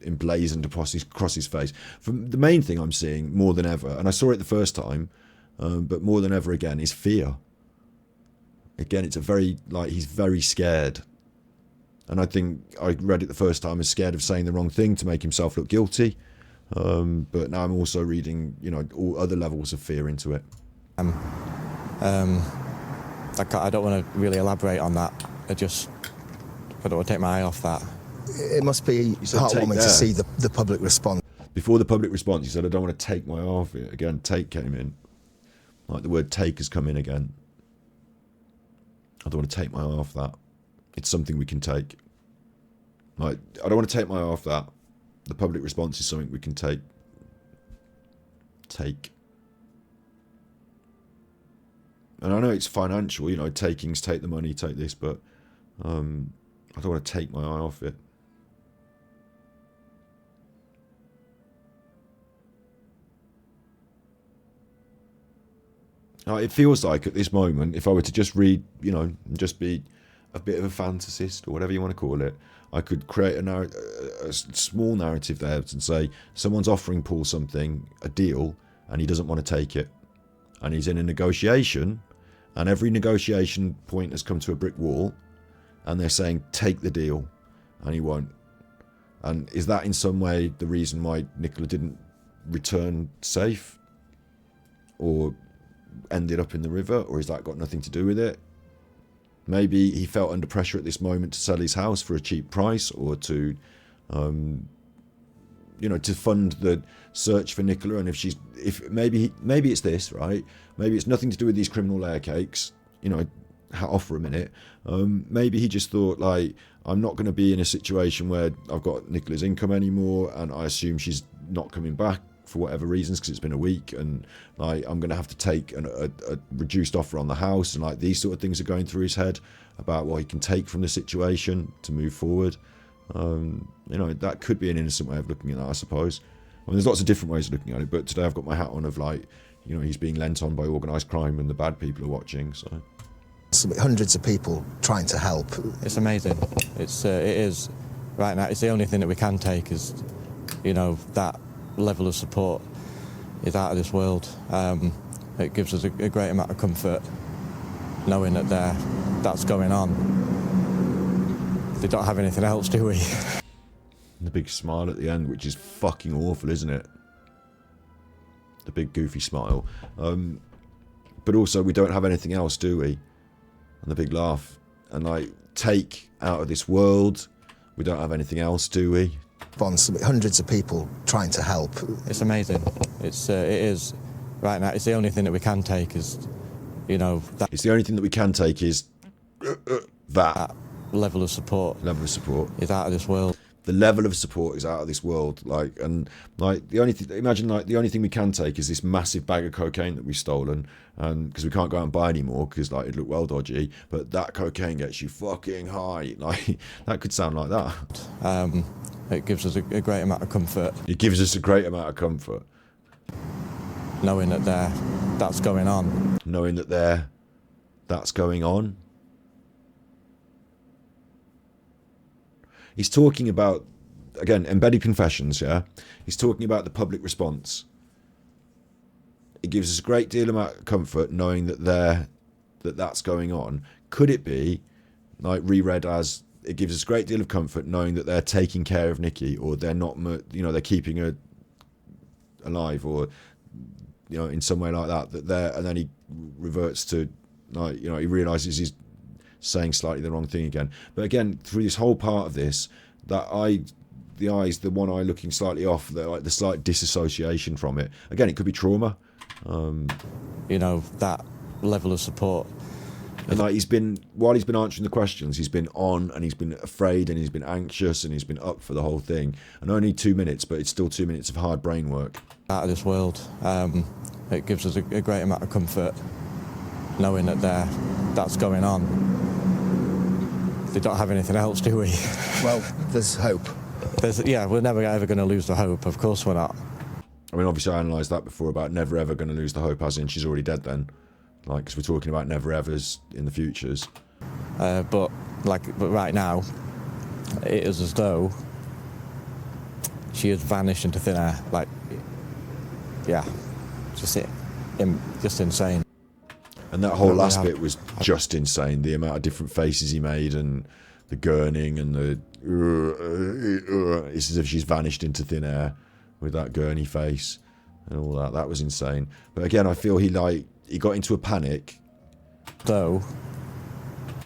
emblazoned across his face. The main thing I'm seeing more than ever, and I saw it the first time, but more than ever again, is fear. Again, it's he's very scared. And I think I read it the first time as scared of saying the wrong thing to make himself look guilty. But now I'm also reading, you know, all other levels of fear into it. I don't want to really elaborate on that. I don't want to take my eye off that. It must be heartwarming to see the public response. Before the public response, he said, I don't want to take my eye off it. Again, take came in. Like, the word take has come in again. I don't want to take my eye off that. It's something we can take. Like, I don't want to take my eye off that. The public response is something we can take. And I know it's financial, you know, takings, take the money, take this, but I don't want to take my eye off it. Now, it feels like at this moment, if I were to just read, just be a bit of a fantasist or whatever you want to call it, I could create a small narrative there and say someone's offering Paul something, a deal, and he doesn't want to take it. And he's in a negotiation, and every negotiation point has come to a brick wall, and they're saying, take the deal, and he won't. And is that in some way the reason why Nicola didn't return safe? Or ended up in the river? Or has that got nothing to do with it? Maybe he felt under pressure at this moment to sell his house for a cheap price, or to, to fund the search for Nicola. And maybe it's this, right? Maybe it's nothing to do with these criminal layer cakes. Hat off for a minute. Maybe he just thought, like, I'm not going to be in a situation where I've got Nicola's income anymore, and I assume she's not coming back for whatever reasons because it's been a week, and like I'm going to have to take a reduced offer on the house, and like these sort of things are going through his head about what he can take from the situation to move forward. That could be an innocent way of looking at that, I suppose. I mean, there's lots of different ways of looking at it, but today I've got my hat on of, like, he's being lent on by organised crime and the bad people are watching. So hundreds of people trying to help. It's amazing. It is right now. It's the only thing that we can take is, that level of support is out of this world. It gives us a great amount of comfort knowing that that's going on. They don't have anything else, do we? The big smile at the end, which is fucking awful, isn't it? The big goofy smile. But also, we don't have anything else, do we? And the big laugh. And like, take out of this world. We don't have anything else, do we? Hundreds of people trying to help. It's amazing. It is right now. It's the only thing that we can take is, that. It's the only thing that we can take is that level of support. Level of support is out of this world. The level of support is out of this world. Like, and like the only thing, imagine like the only thing we can take is this massive bag of cocaine that we've stolen, and because we can't go out and buy anymore because like it'd look well dodgy. But that cocaine gets you fucking high. Like that could sound like that. It gives us a great amount of comfort. It gives us a great amount of comfort knowing that that's going on. Knowing that that's going on. He's talking about, again, embedded confessions, yeah? He's talking about the public response. It gives us a great deal of comfort knowing that that's going on. Could it be, like, reread as, it gives us a great deal of comfort knowing that they're taking care of Nikki, or they're not, they're keeping her alive, or, in some way like that, and then he reverts to, like, he realises he's saying slightly the wrong thing again. But again, through this whole part of this, the one eye looking slightly off, the slight disassociation from it. Again, it could be trauma. That level of support. And like while he's been answering the questions, he's been on, and he's been afraid, and he's been anxious, and he's been up for the whole thing. And only 2 minutes, but it's still 2 minutes of hard brain work. Out of this world. It gives us a great amount of comfort knowing that that's going on. They don't have anything else, do we? Well, there's hope. We're never ever going to lose the hope. Of course we're not. I mean, obviously I analysed that before about never ever going to lose the hope, as in she's already dead then. Like, because we're talking about never evers in the futures. But right now, it is as though she has vanished into thin air. Like, yeah, just insane. And that whole last bit was just insane. The amount of different faces he made, and the gurning, and the it's as if she's vanished into thin air with that gurney face and all that. That was insane. But again, I feel he got into a panic. Though,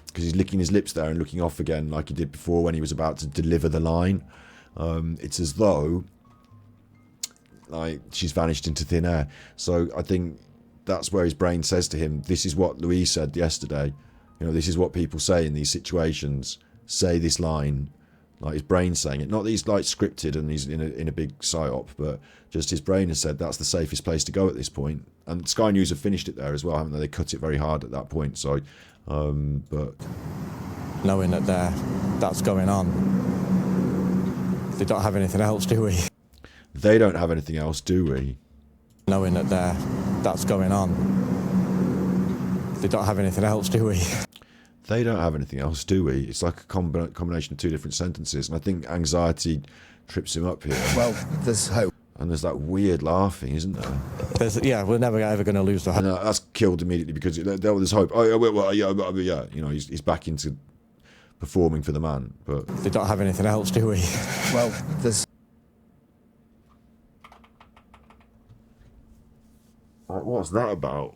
because he's licking his lips there and looking off again like he did before when he was about to deliver the line. It's as though like she's vanished into thin air. So I think that's where his brain says to him, this is what Louise said yesterday. This is what people say in these situations. Say this line. Like, his brain's saying it. Not that he's like scripted and he's in a big psyop, but just his brain has said that's the safest place to go at this point. And Sky News have finished it there as well, haven't they? They cut it very hard at that point. So, but knowing that that's going on, they don't have anything else, do we? They don't have anything else, do we? Knowing that that's going on. They don't have anything else, do we? They don't have anything else, do we? It's like a combination of two different sentences, and I think anxiety trips him up here. Well, there's hope. And there's that weird laughing, isn't there? Yeah, we're never ever going to lose the hope. And that's killed immediately because there's hope. Oh, yeah, well, yeah, you know, he's back into performing for the man, but they don't have anything else, do we? Well, there's. Like, what's that about?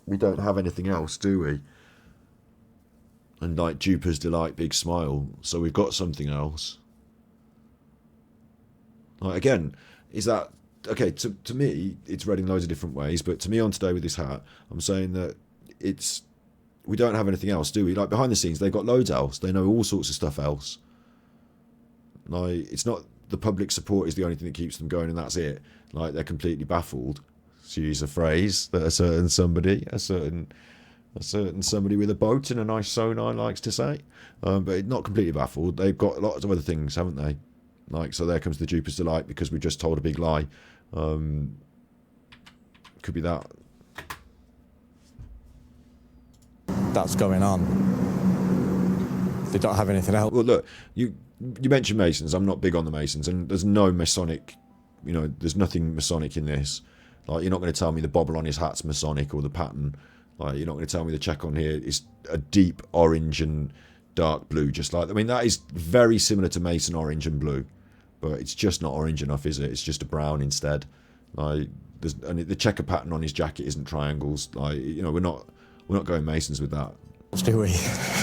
We don't have anything else, do we? And like Duper's delight, big smile. So we've got something else. Like, again, is that okay? To me, it's read in loads of different ways. But to me, on Today with this hat, I'm saying that we don't have anything else, do we? Like behind the scenes, they've got loads else. They know all sorts of stuff else. Like it's not the public support is the only thing that keeps them going, and that's it. Like they're completely baffled. To use a phrase that a certain somebody with a boat and a nice sonar likes to say, but not completely baffled. They've got lots of other things, haven't they? Like, so there comes the duper's delight because we just told a big lie. Could be that. That's going on. They don't have anything else. Well, look, you mentioned Masons. I'm not big on the Masons, and there's no Masonic, you know, there's nothing Masonic in this. Like, you're not going to tell me the bobble on his hat's Masonic or the pattern. Like, you're not going to tell me the check on here is a deep orange and dark blue, just like, I mean, that is very similar to Mason orange and blue, but it's just not orange enough, is it? It's just a brown instead. Like, and the checker pattern on his jacket isn't triangles. Like, you know, we're not going Masons with that. Do we?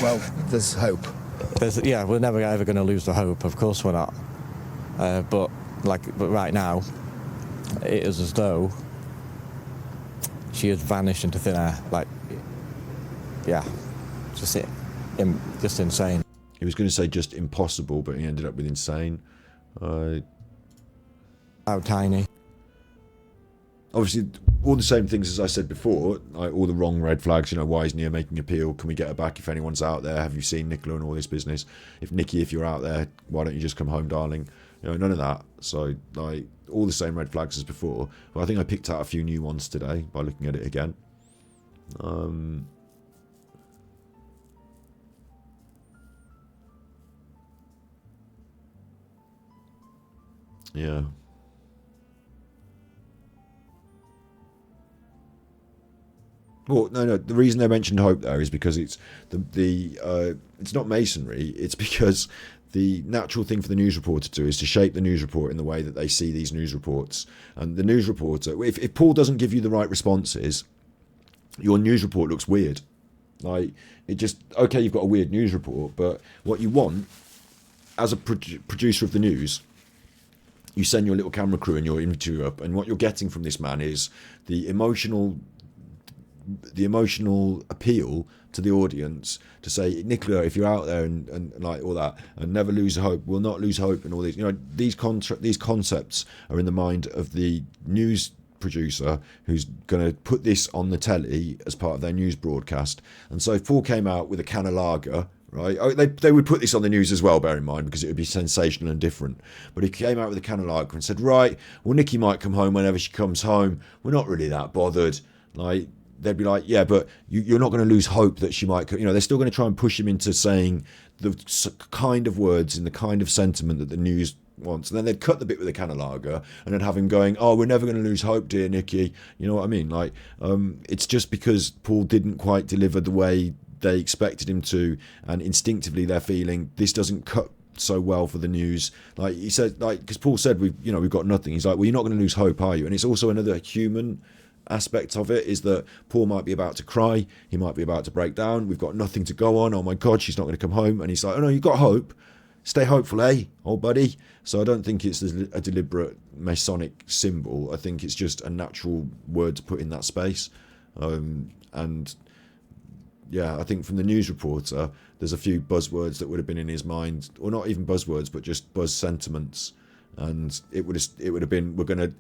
Well, there's hope. Yeah, we're never ever going to lose the hope. Of course we're not. But right now, it is as though she has vanished into thin air. Like, yeah, just insane. He was going to say just impossible, but he ended up with insane. How tiny. Obviously, all the same things as I said before, like all the wrong red flags, you know, why is Nia making appeal? Can we get her back if anyone's out there? Have you seen Nicola and all this business? If you're out there, why don't you just come home, darling? You know, none of that. So, like, all the same red flags as before. But I think I picked out a few new ones today by looking at it again. Yeah. Well, no. The reason they mentioned hope there is because it's it's not masonry. It's because the natural thing for the news reporter to do is to shape the news report in the way that they see these news reports. And the news reporter, if Paul doesn't give you the right responses, your news report looks weird. Like, it just, okay, you've got a weird news report, but what you want as a producer of the news, you send your little camera crew and your interview up, and what you're getting from this man is the emotional appeal to the audience to say, Nicola, if you're out there and like all that, and never lose hope, we'll not lose hope, and all these, you know, these concepts are in the mind of the news producer who's going to put this on the telly as part of their news broadcast. And so if Paul came out with a can of lager, right, they would put this on the news as well, bear in mind, because it would be sensational and different. But he came out with a can of lager and said, right, well, Nikki might come home whenever she comes home, we're not really that bothered. Like, they'd be like, yeah, but you're not going to lose hope that she might, you know, they're still going to try and push him into saying the kind of words and the kind of sentiment that the news wants. And then they'd cut the bit with a can of lager and then have him going, oh, we're never going to lose hope, dear Nikki. You know what I mean? Like, it's just because Paul didn't quite deliver the way they expected him to, and instinctively they're feeling this doesn't cut so well for the news. Like he said, like, because Paul said, we've got nothing. He's like, well, you're not going to lose hope, are you? And it's also another human aspect of it, is that Paul might be about to cry, he might be about to break down, we've got nothing to go on, oh my god, she's not going to come home, and he's like, oh no, you've got hope, stay hopeful, eh, old buddy. So I don't think it's a deliberate Masonic symbol. I think it's just a natural word to put in that space. And yeah, I think from the news reporter, there's a few buzzwords that would have been in his mind, or not even buzzwords, but just buzz sentiments, and it would have been, we're going to,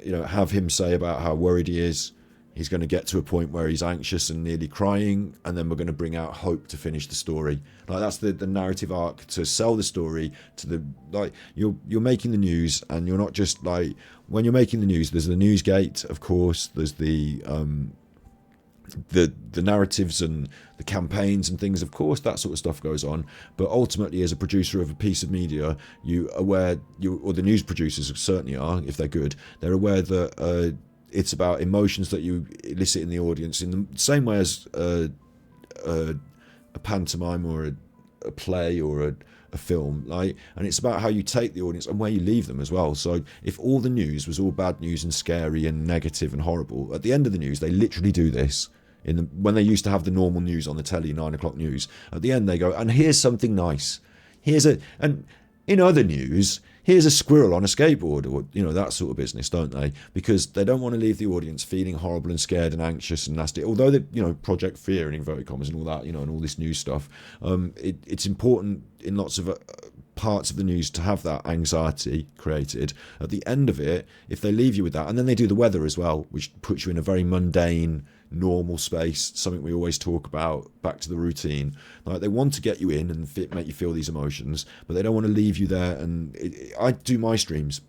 you know, have him say about how worried he is. He's going to get to a point where he's anxious and nearly crying, and then we're going to bring out hope to finish the story. Like, that's the narrative arc to sell the story to the, like, you're making the news, and you're not just like, when you're making the news, there's the news gate, of course, there's the the narratives and the campaigns and things, of course, that sort of stuff goes on. But ultimately, as a producer of a piece of media, or the news producers certainly are, if they're good, they're aware that it's about emotions that you elicit in the audience in the same way as a pantomime or a play or a film, and it's about how you take the audience and where you leave them as well. So if all the news was all bad news and scary and negative and horrible, at the end of the news they literally do this when they used to have the normal news on the telly, 9 o'clock news. At the end they go, and here's something nice. And in other news, here's a squirrel on a skateboard, or that sort of business, don't they? Because they don't want to leave the audience feeling horrible and scared and anxious and nasty. Although they, Project Fear in inverted commas and all that, and all this news stuff. It's important in lots of parts of the news to have that anxiety created. At the end of it, if they leave you with that, and then they do the weather as well, which puts you in a very mundane, normal space, something we always talk about, back to the routine. Like, they want to get you in and make you feel these emotions, but they don't want to leave you there. And I do my streams,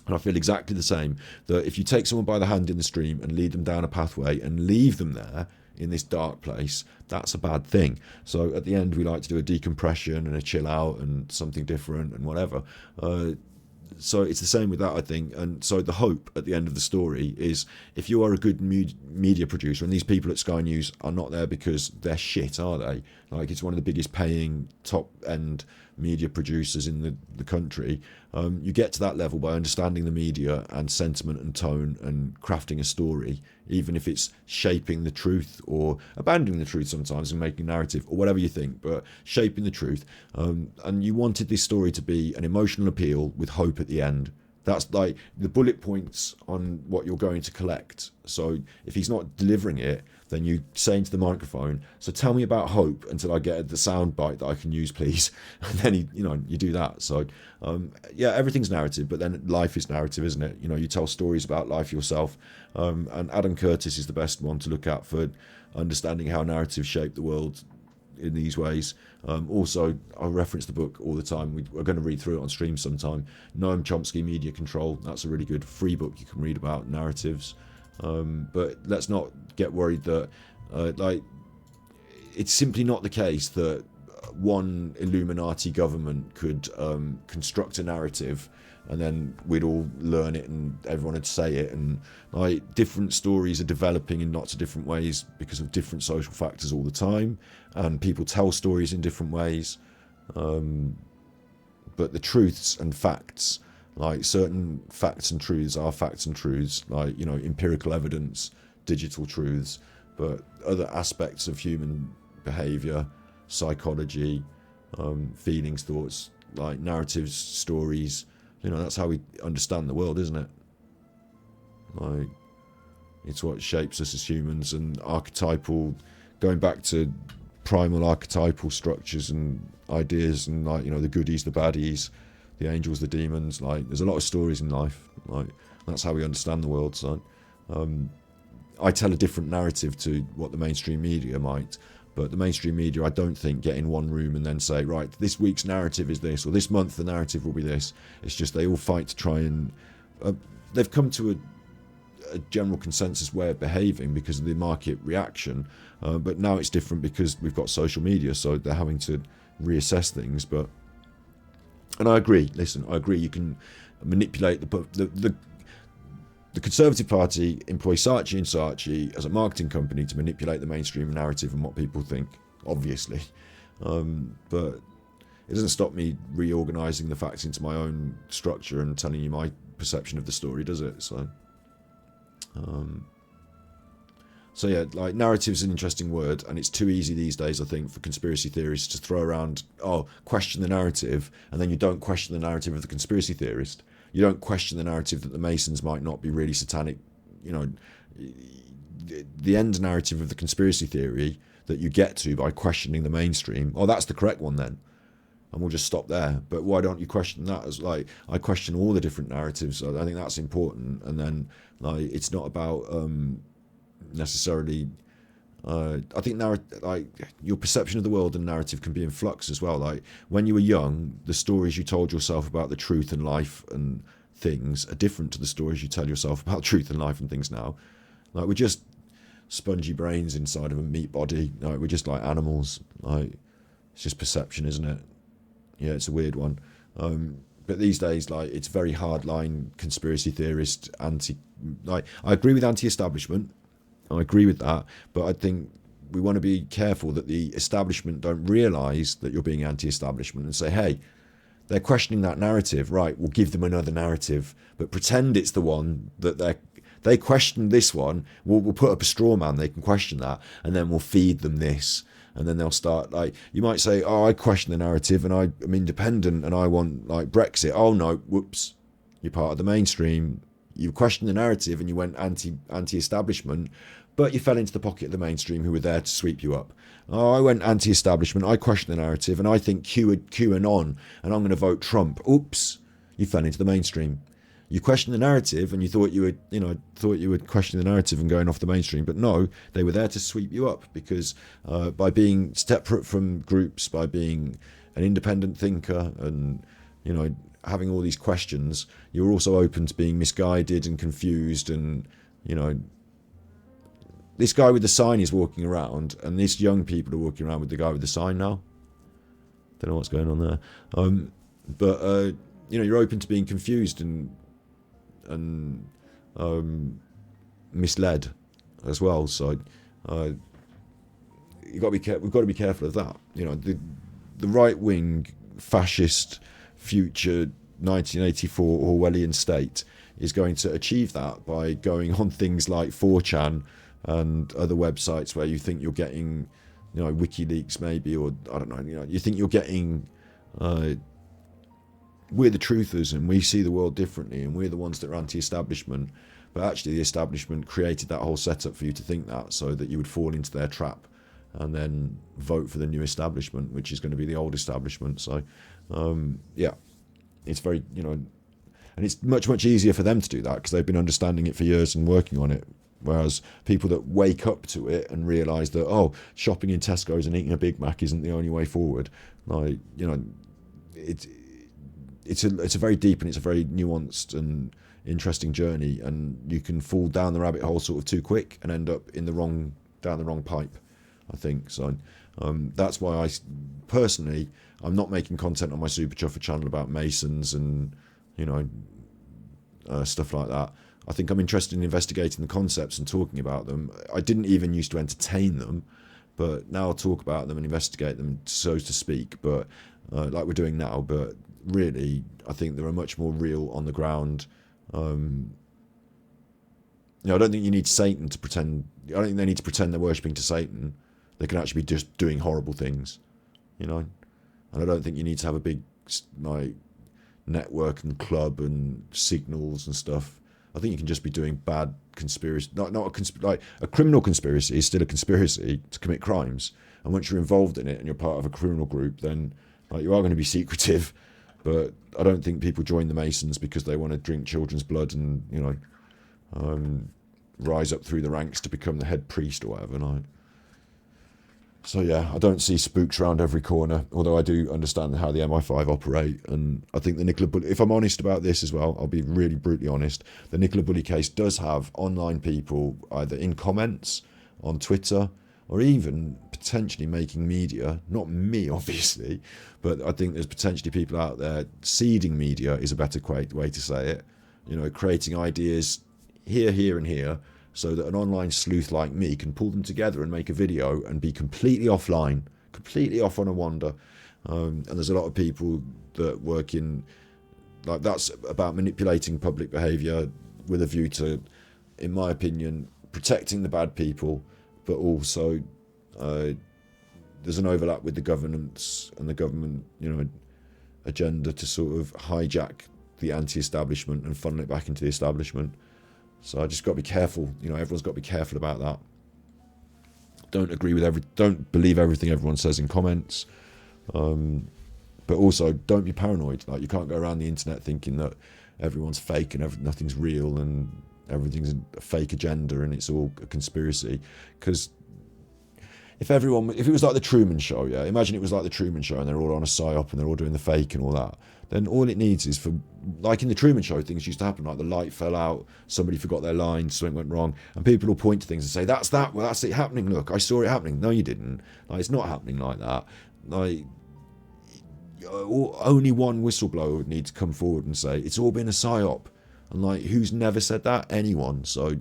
and I feel exactly the same, that if you take someone by the hand in the stream and lead them down a pathway and leave them there in this dark place, that's a bad thing. So at the end, we like to do a decompression and a chill out and something different and whatever. So it's the same with that, I think. And so the hope at the end of the story is, if you are a good media producer, and these people at Sky News are not there because they're shit, are they? Like, it's one of the biggest paying top end media producers in the country. You get to that level by understanding the media and sentiment and tone and crafting a story, even if it's shaping the truth or abandoning the truth sometimes and making narrative or whatever you think, but shaping the truth. And you wanted this story to be an emotional appeal with hope at the end. That's like the bullet points on what you're going to collect. So if he's not delivering it, then you say into the microphone, so tell me about hope until I get the sound bite that I can use, please. And then you do that. So everything's narrative, but then life is narrative, isn't it? You tell stories about life yourself. And Adam Curtis is the best one to look at for understanding how narratives shape the world in these ways. Also, I reference the book all the time. We're going to read through it on stream sometime. Noam Chomsky, Media Control. That's a really good free book you can read about narratives. But let's not get worried that it's simply not the case that one Illuminati government could construct a narrative and then we'd all learn it and everyone would say it. And different stories are developing in lots of different ways because of different social factors all the time, and people tell stories in different ways. But the truths and facts, like certain facts and truths are facts and truths, like empirical evidence, digital truths, but other aspects of human behavior, psychology, feelings, thoughts, like narratives, stories, that's how we understand the world, isn't it? Like, it's what shapes us as humans. And archetypal, going back to primal archetypal structures and ideas, and the goodies, the baddies, the angels, the demons. Like, there's a lot of stories in life. Like, that's how we understand the world. So I tell a different narrative to what the mainstream media might. But the mainstream media, I don't think, get in one room and then say, right, this week's narrative is this, or this month the narrative will be this. It's just they all fight to try and... they've come to a general consensus way of behaving because of the market reaction. But now it's different because we've got social media, so they're having to reassess things. And I agree. Listen, I agree. You can manipulate the Conservative Party employs Saatchi and Saatchi as a marketing company to manipulate the mainstream narrative and what people think, obviously. But it doesn't stop me reorganising the facts into my own structure and telling you my perception of the story, does it? So yeah, like, narrative's an interesting word, and it's too easy these days, I think, for conspiracy theorists to throw around, question the narrative, and then you don't question the narrative of the conspiracy theorist. You don't question the narrative that the Masons might not be really satanic. The end narrative of the conspiracy theory that you get to by questioning the mainstream, that's the correct one then, and we'll just stop there. But why don't you question that? As like, I question all the different narratives. I think that's important. And then, like, it's not about necessarily... I think your perception of the world and narrative can be in flux as well. Like, when you were young, the stories you told yourself about the truth and life and things are different to the stories you tell yourself about truth and life and things now. Like, spongy brains inside of a meat body. Like, we're just like animals. Like, it's just perception, isn't it? Yeah, it's a weird one. But these days, like, it's very hardline conspiracy theorist, like, I agree with anti-establishment. I agree with that, but I think we want to be careful that the establishment don't realise that you're being anti-establishment and say, hey, they're questioning that narrative, right, we'll give them another narrative, but pretend it's the one that they question this one, we'll put up a straw man, they can question that, and then we'll feed them this. And then they'll start, like, you might say, oh, I question the narrative and I'm independent and I want, like, Brexit. Oh, no, whoops, you're part of the mainstream. You questioned the narrative and you went anti-establishment, but you fell into the pocket of the mainstream who were there to sweep you up. Oh, I went anti-establishment, I questioned the narrative and I think QAnon and I'm going to vote Trump. Oops, you fell into the mainstream. You questioned the narrative and you thought you would question the narrative and going off the mainstream, but no, they were there to sweep you up because by being separate from groups, by being an independent thinker and, having all these questions, you're also open to being misguided and confused. And, this guy with the sign is walking around and these young people are walking around with the guy with the sign now. Don't know what's going on there. But you're open to being confused and misled as well. So we've got to be careful of that. The right wing fascist future 1984 Orwellian state is going to achieve that by going on things like 4chan and other websites where you think you're getting, WikiLeaks maybe, or I don't know, you think you're getting. We're the truthers and we see the world differently and we're the ones that are anti-establishment, but actually the establishment created that whole setup for you to think that, so that you would fall into their trap and then vote for the new establishment, which is going to be the old establishment. So it's very, and it's much easier for them to do that because they've been understanding it for years and working on it, whereas people that wake up to it and realise that, oh, shopping in Tesco's and eating a Big Mac isn't the only way forward, like, it's a very deep and it's a very nuanced and interesting journey, and you can fall down the rabbit hole sort of too quick and end up down the wrong pipe, I think. So that's why I'm not making content on my Super Chuffer channel about Masons and stuff like that. I think I'm interested in investigating the concepts and talking about them. I didn't even used to entertain them, but now I'll talk about them and investigate them, so to speak, but like we're doing now. But really, I think there are much more real on the ground. I don't think you need Satan to pretend. I don't think they need to pretend they're worshipping to Satan. They can actually be just doing horrible things, And I don't think you need to have a big network and club and signals and stuff. I think you can just be doing bad conspiracy. A criminal conspiracy is still a conspiracy to commit crimes. And once you're involved in it and you're part of a criminal group, then you are going to be secretive. But I don't think people join the Masons because they want to drink children's blood and rise up through the ranks to become the head priest or whatever. So yeah, I don't see spooks around every corner, although I do understand how the MI5 operate. And I think the Nicola Bulley, if I'm honest about this as well, I'll be really brutally honest, the Nicola Bulley case does have online people either in comments on Twitter or even potentially making media, not me obviously, but I think there's potentially people out there seeding media is a better way to say it, creating ideas here and here, so that an online sleuth like me can pull them together and make a video and be completely offline, completely off on a wander. And there's a lot of people that work in, that's about manipulating public behaviour with a view to, in my opinion, protecting the bad people, but also there's an overlap with the governance and the government, agenda to sort of hijack the anti-establishment and funnel it back into the establishment. So I just got to be careful. Everyone's got to be careful about that. Don't believe everything everyone says in comments. But also don't be paranoid. You can't go around the internet thinking that everyone's fake and nothing's real and everything's a fake agenda and it's all a conspiracy. Because if it was like the Truman Show, yeah, imagine it was like the Truman Show and they're all on a psyop and they're all doing the fake and all that. then all it needs is for, like in the Truman Show, things used to happen, like the light fell out, somebody forgot their line, something went wrong, and people will point to things and say, that's it happening, look, I saw it happening. No, you didn't. Like, it's not happening like that. Like, only one whistleblower would need to come forward and say, it's all been a psyop. And like, who's never said that? Anyone. So,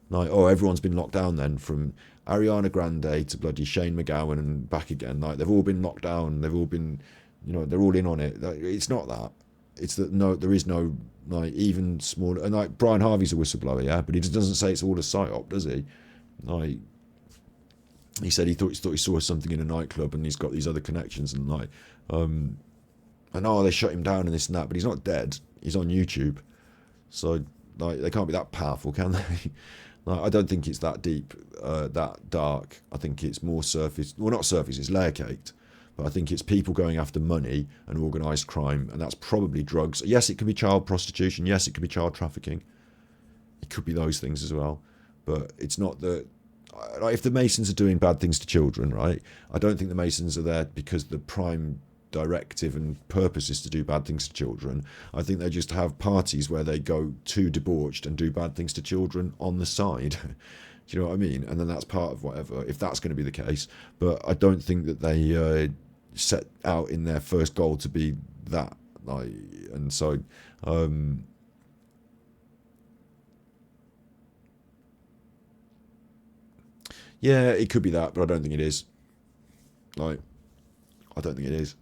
like, oh, everyone's been locked down then, from Ariana Grande to bloody Shane McGowan and back again. Like, they've all been locked down, they've all been, they're all in on it. It's not that. It's that there is no, like, even smaller. And like, Brian Harvey's a whistleblower, yeah, but he just doesn't say it's all a psyop, does he? Like, he said he thought he saw something in a nightclub, and he's got these other connections, and like, and they shut him down and this and that, but he's not dead. He's on YouTube, so like, they can't be that powerful, can they? Like, I don't think it's that deep, that dark. I think it's more surface. Well, not surface. It's layer caked. But I think it's people going after money and organised crime, and that's probably drugs. Yes, it could be child prostitution. Yes, it could be child trafficking. It could be those things as well. But it's not that. Like, if the Masons are doing bad things to children, right? I don't think the Masons are there because the prime directive and purpose is to do bad things to children. I think they just have parties where they go too debauched and do bad things to children on the side. Do you know what I mean? And then that's part of whatever, if that's going to be the case. But I don't think that they set out in their first goal to be that. Like, and so, yeah, it could be that, but I don't think it is. Like, I don't think it is.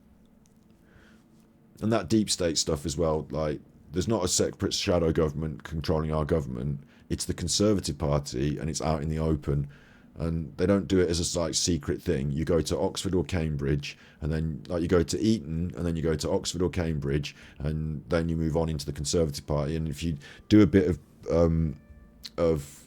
And that deep state stuff as well, like, there's not a separate shadow government controlling our government. It's the Conservative Party, and it's out in the open. And they don't do it as a like secret thing. You go to Oxford or Cambridge, and then like you go to Eton, and then you go to Oxford or Cambridge, and then you move on into the Conservative Party. And if you do a bit of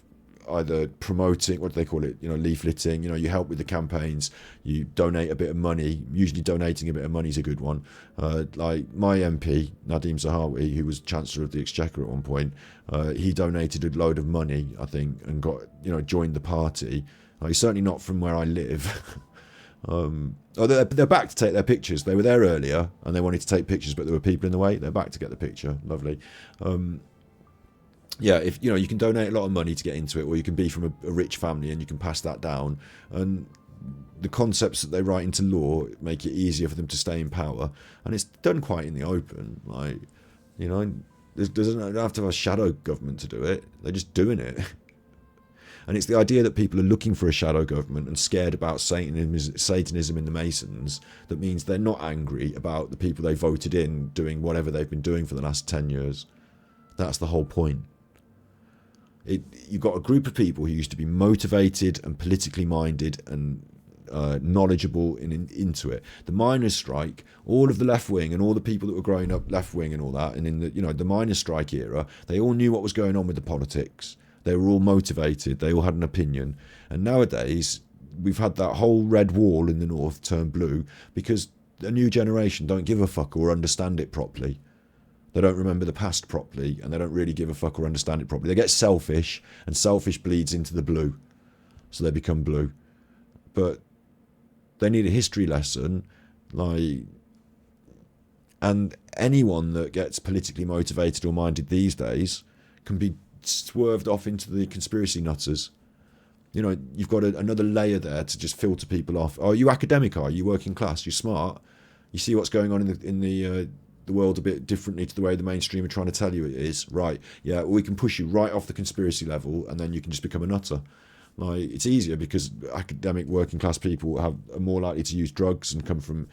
either promoting, what do they call it, leafleting, you help with the campaigns, you donate a bit of money. Usually donating a bit of money is a good one. Like my MP, Nadeem Zahawi, who was Chancellor of the Exchequer at one point, he donated a load of money, I think, and got, joined the party. He's certainly not from where I live. They're back to take their pictures. They were there earlier, and they wanted to take pictures, but there were people in the way. They're back to get the picture. Lovely. Yeah, if you can donate a lot of money to get into it, or you can be from a rich family and you can pass that down. And the concepts that they write into law make it easier for them to stay in power, and it's done quite in the open. Like, they don't have to have a shadow government to do it. They're just doing it. And it's the idea that people are looking for a shadow government and scared about Satanism in the Masons that means they're not angry about the people they voted in doing whatever they've been doing for the last 10 years. That's the whole point. You've got a group of people who used to be motivated and politically minded and knowledgeable into it. The miners' strike, all of the left wing and all the people that were growing up left wing and all that, and in the miners' strike era, they all knew what was going on with the politics. They were all motivated. They all had an opinion. And nowadays, we've had that whole red wall in the north turn blue because a new generation don't give a fuck or understand it properly. They don't remember the past properly, and they don't really give a fuck or understand it properly. They get selfish, and selfish bleeds into the blue. So they become blue. But they need a history lesson, like, and anyone that gets politically motivated or minded these days can be swerved off into the conspiracy nutters. You've got another layer there to just filter people off. Oh, are you academic? Are you working class? You're smart. You see what's going on in the world a bit differently to the way the mainstream are trying to tell you it is. Right? Yeah, we can push you right off the conspiracy level, and then you can just become a nutter. Like, it's easier because academic working class people are more likely to use drugs and come from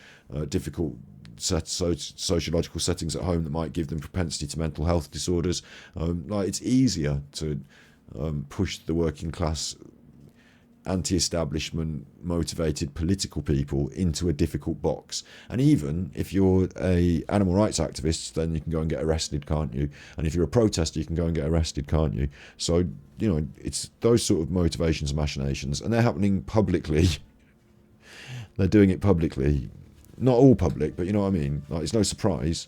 difficult sociological settings at home that might give them propensity to mental health disorders. It's easier to push the working class, anti-establishment motivated political people into a difficult box. And even if you're a animal rights activist, then you can go and get arrested, can't you? And if you're a protester, you can go and get arrested, can't you? So it's those sort of motivations and machinations, and they're happening publicly. They're doing it publicly. Not all public, but you know what I mean? Like, it's no surprise.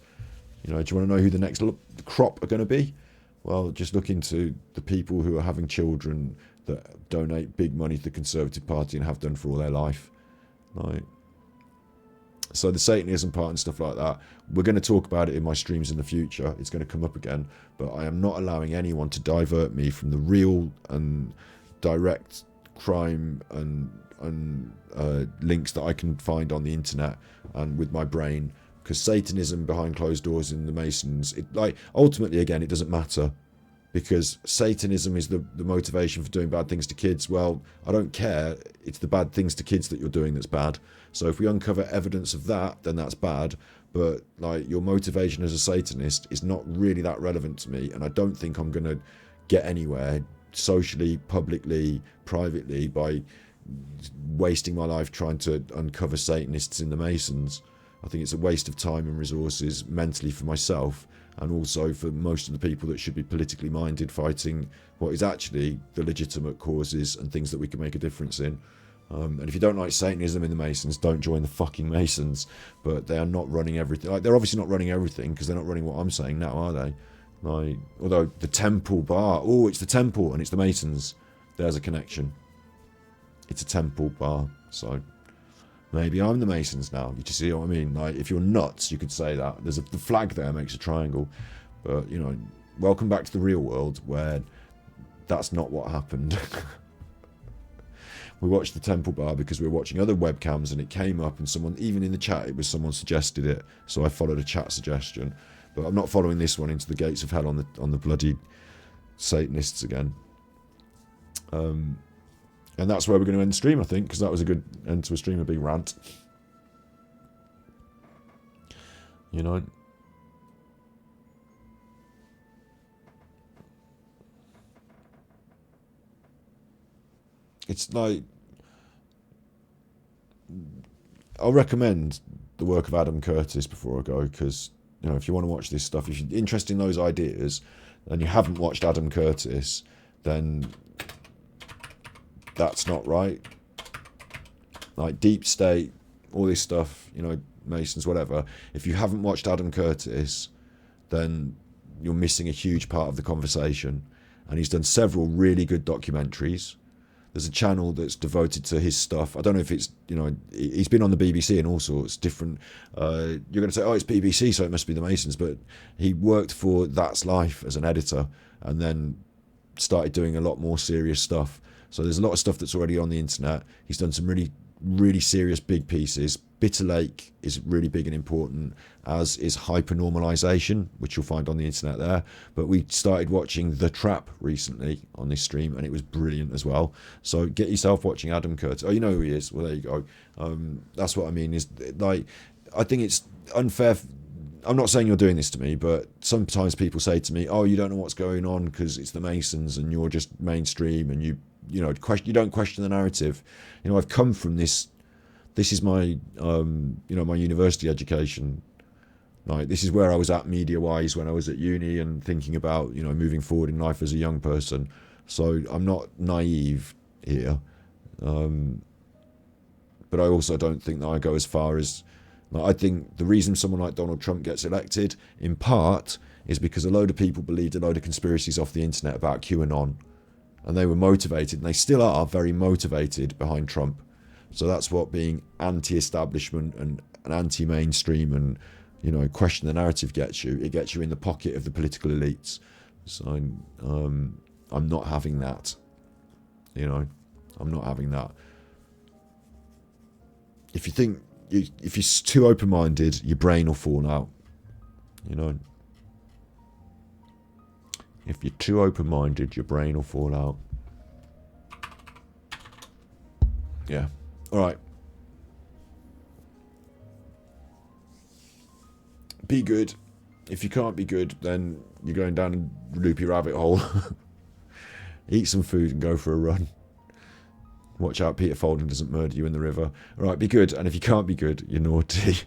Do you want to know who the next crop are going to be? Well, just look into the people who are having children that donate big money to the Conservative Party and have done for all their life. Like, So the Satanism part and stuff like that, we're going to talk about it in my streams in the future. It's going to come up again, but I am not allowing anyone to divert me from the real and direct crime and links that I can find on the internet and with my brain. Because Satanism behind closed doors in the Masons, ultimately, again, it doesn't matter. Because Satanism is the motivation for doing bad things to kids. Well, I don't care. It's the bad things to kids that you're doing that's bad. So if we uncover evidence of that, then that's bad. But your motivation as a Satanist is not really that relevant to me. And I don't think I'm going to get anywhere socially, publicly, privately by wasting my life trying to uncover Satanists in the Masons. I think it's a waste of time and resources mentally for myself, and also for most of the people that should be politically minded, fighting what is actually the legitimate causes and things that we can make a difference in. And if you don't like Satanism in the Masons, don't join the fucking Masons. But they are not running everything. They're obviously not running everything, because they're not running what I'm saying now, are they? Although the Temple Bar, it's the Temple and it's the Masons. There's a connection. It's a Temple Bar, so maybe I'm the Masons now. You just see what I mean? If you're nuts, you could say that. The flag there makes a triangle. But, welcome back to the real world, where that's not what happened. We watched the Temple Bar because we were watching other webcams, and it came up, and someone, even in the chat, someone suggested it. So I followed a chat suggestion. But I'm not following this one into the gates of hell on the bloody Satanists again. And that's where we're going to end the stream, I think, because that was a good end to a stream, a big rant. It's I'll recommend the work of Adam Curtis before I go, because, if you want to watch this stuff, if you're interested in those ideas, and you haven't watched Adam Curtis, then that's not right. Deep state, all this stuff, Masons, whatever. If you haven't watched Adam Curtis, then you're missing a huge part of the conversation. And he's done several really good documentaries. There's a channel that's devoted to his stuff. I don't know if it's, he's been on the BBC and all sorts different. You're going to say, it's BBC, so it must be the Masons. But he worked for That's Life as an editor, and then started doing a lot more serious stuff. So there's a lot of stuff that's already on the internet. He's done some really, really serious big pieces. Bitter Lake is really big and important, as is hypernormalization, which you'll find on the internet there. But we started watching The Trap recently on this stream, and it was brilliant as well. So get yourself watching Adam Curtis. Oh, you know who he is? Well, there you go. That's what I mean. I think it's unfair. I'm not saying you're doing this to me, but sometimes people say to me, you don't know what's going on because it's the Masons and you're just mainstream, and you don't question the narrative. I've come from this. This is my my university education. This is where I was at media-wise when I was at uni and thinking about moving forward in life as a young person. So I'm not naive here, but I also don't think that I go as far as. I think the reason someone like Donald Trump gets elected, in part, is because a load of people believed a load of conspiracies off the internet about QAnon. And they were motivated, and they still are very motivated behind Trump. So that's what being anti-establishment and anti-mainstream and, question the narrative gets you. It gets you in the pocket of the political elites. So I'm not having that. I'm not having that. If you think, if you're too open-minded, your brain will fall out. If you're too open-minded, your brain will fall out. Yeah. All right. Be good. If you can't be good, then you're going down a loopy rabbit hole. Eat some food and go for a run. Watch out Peter Folding doesn't murder you in the river. All right, be good. And if you can't be good, you're naughty.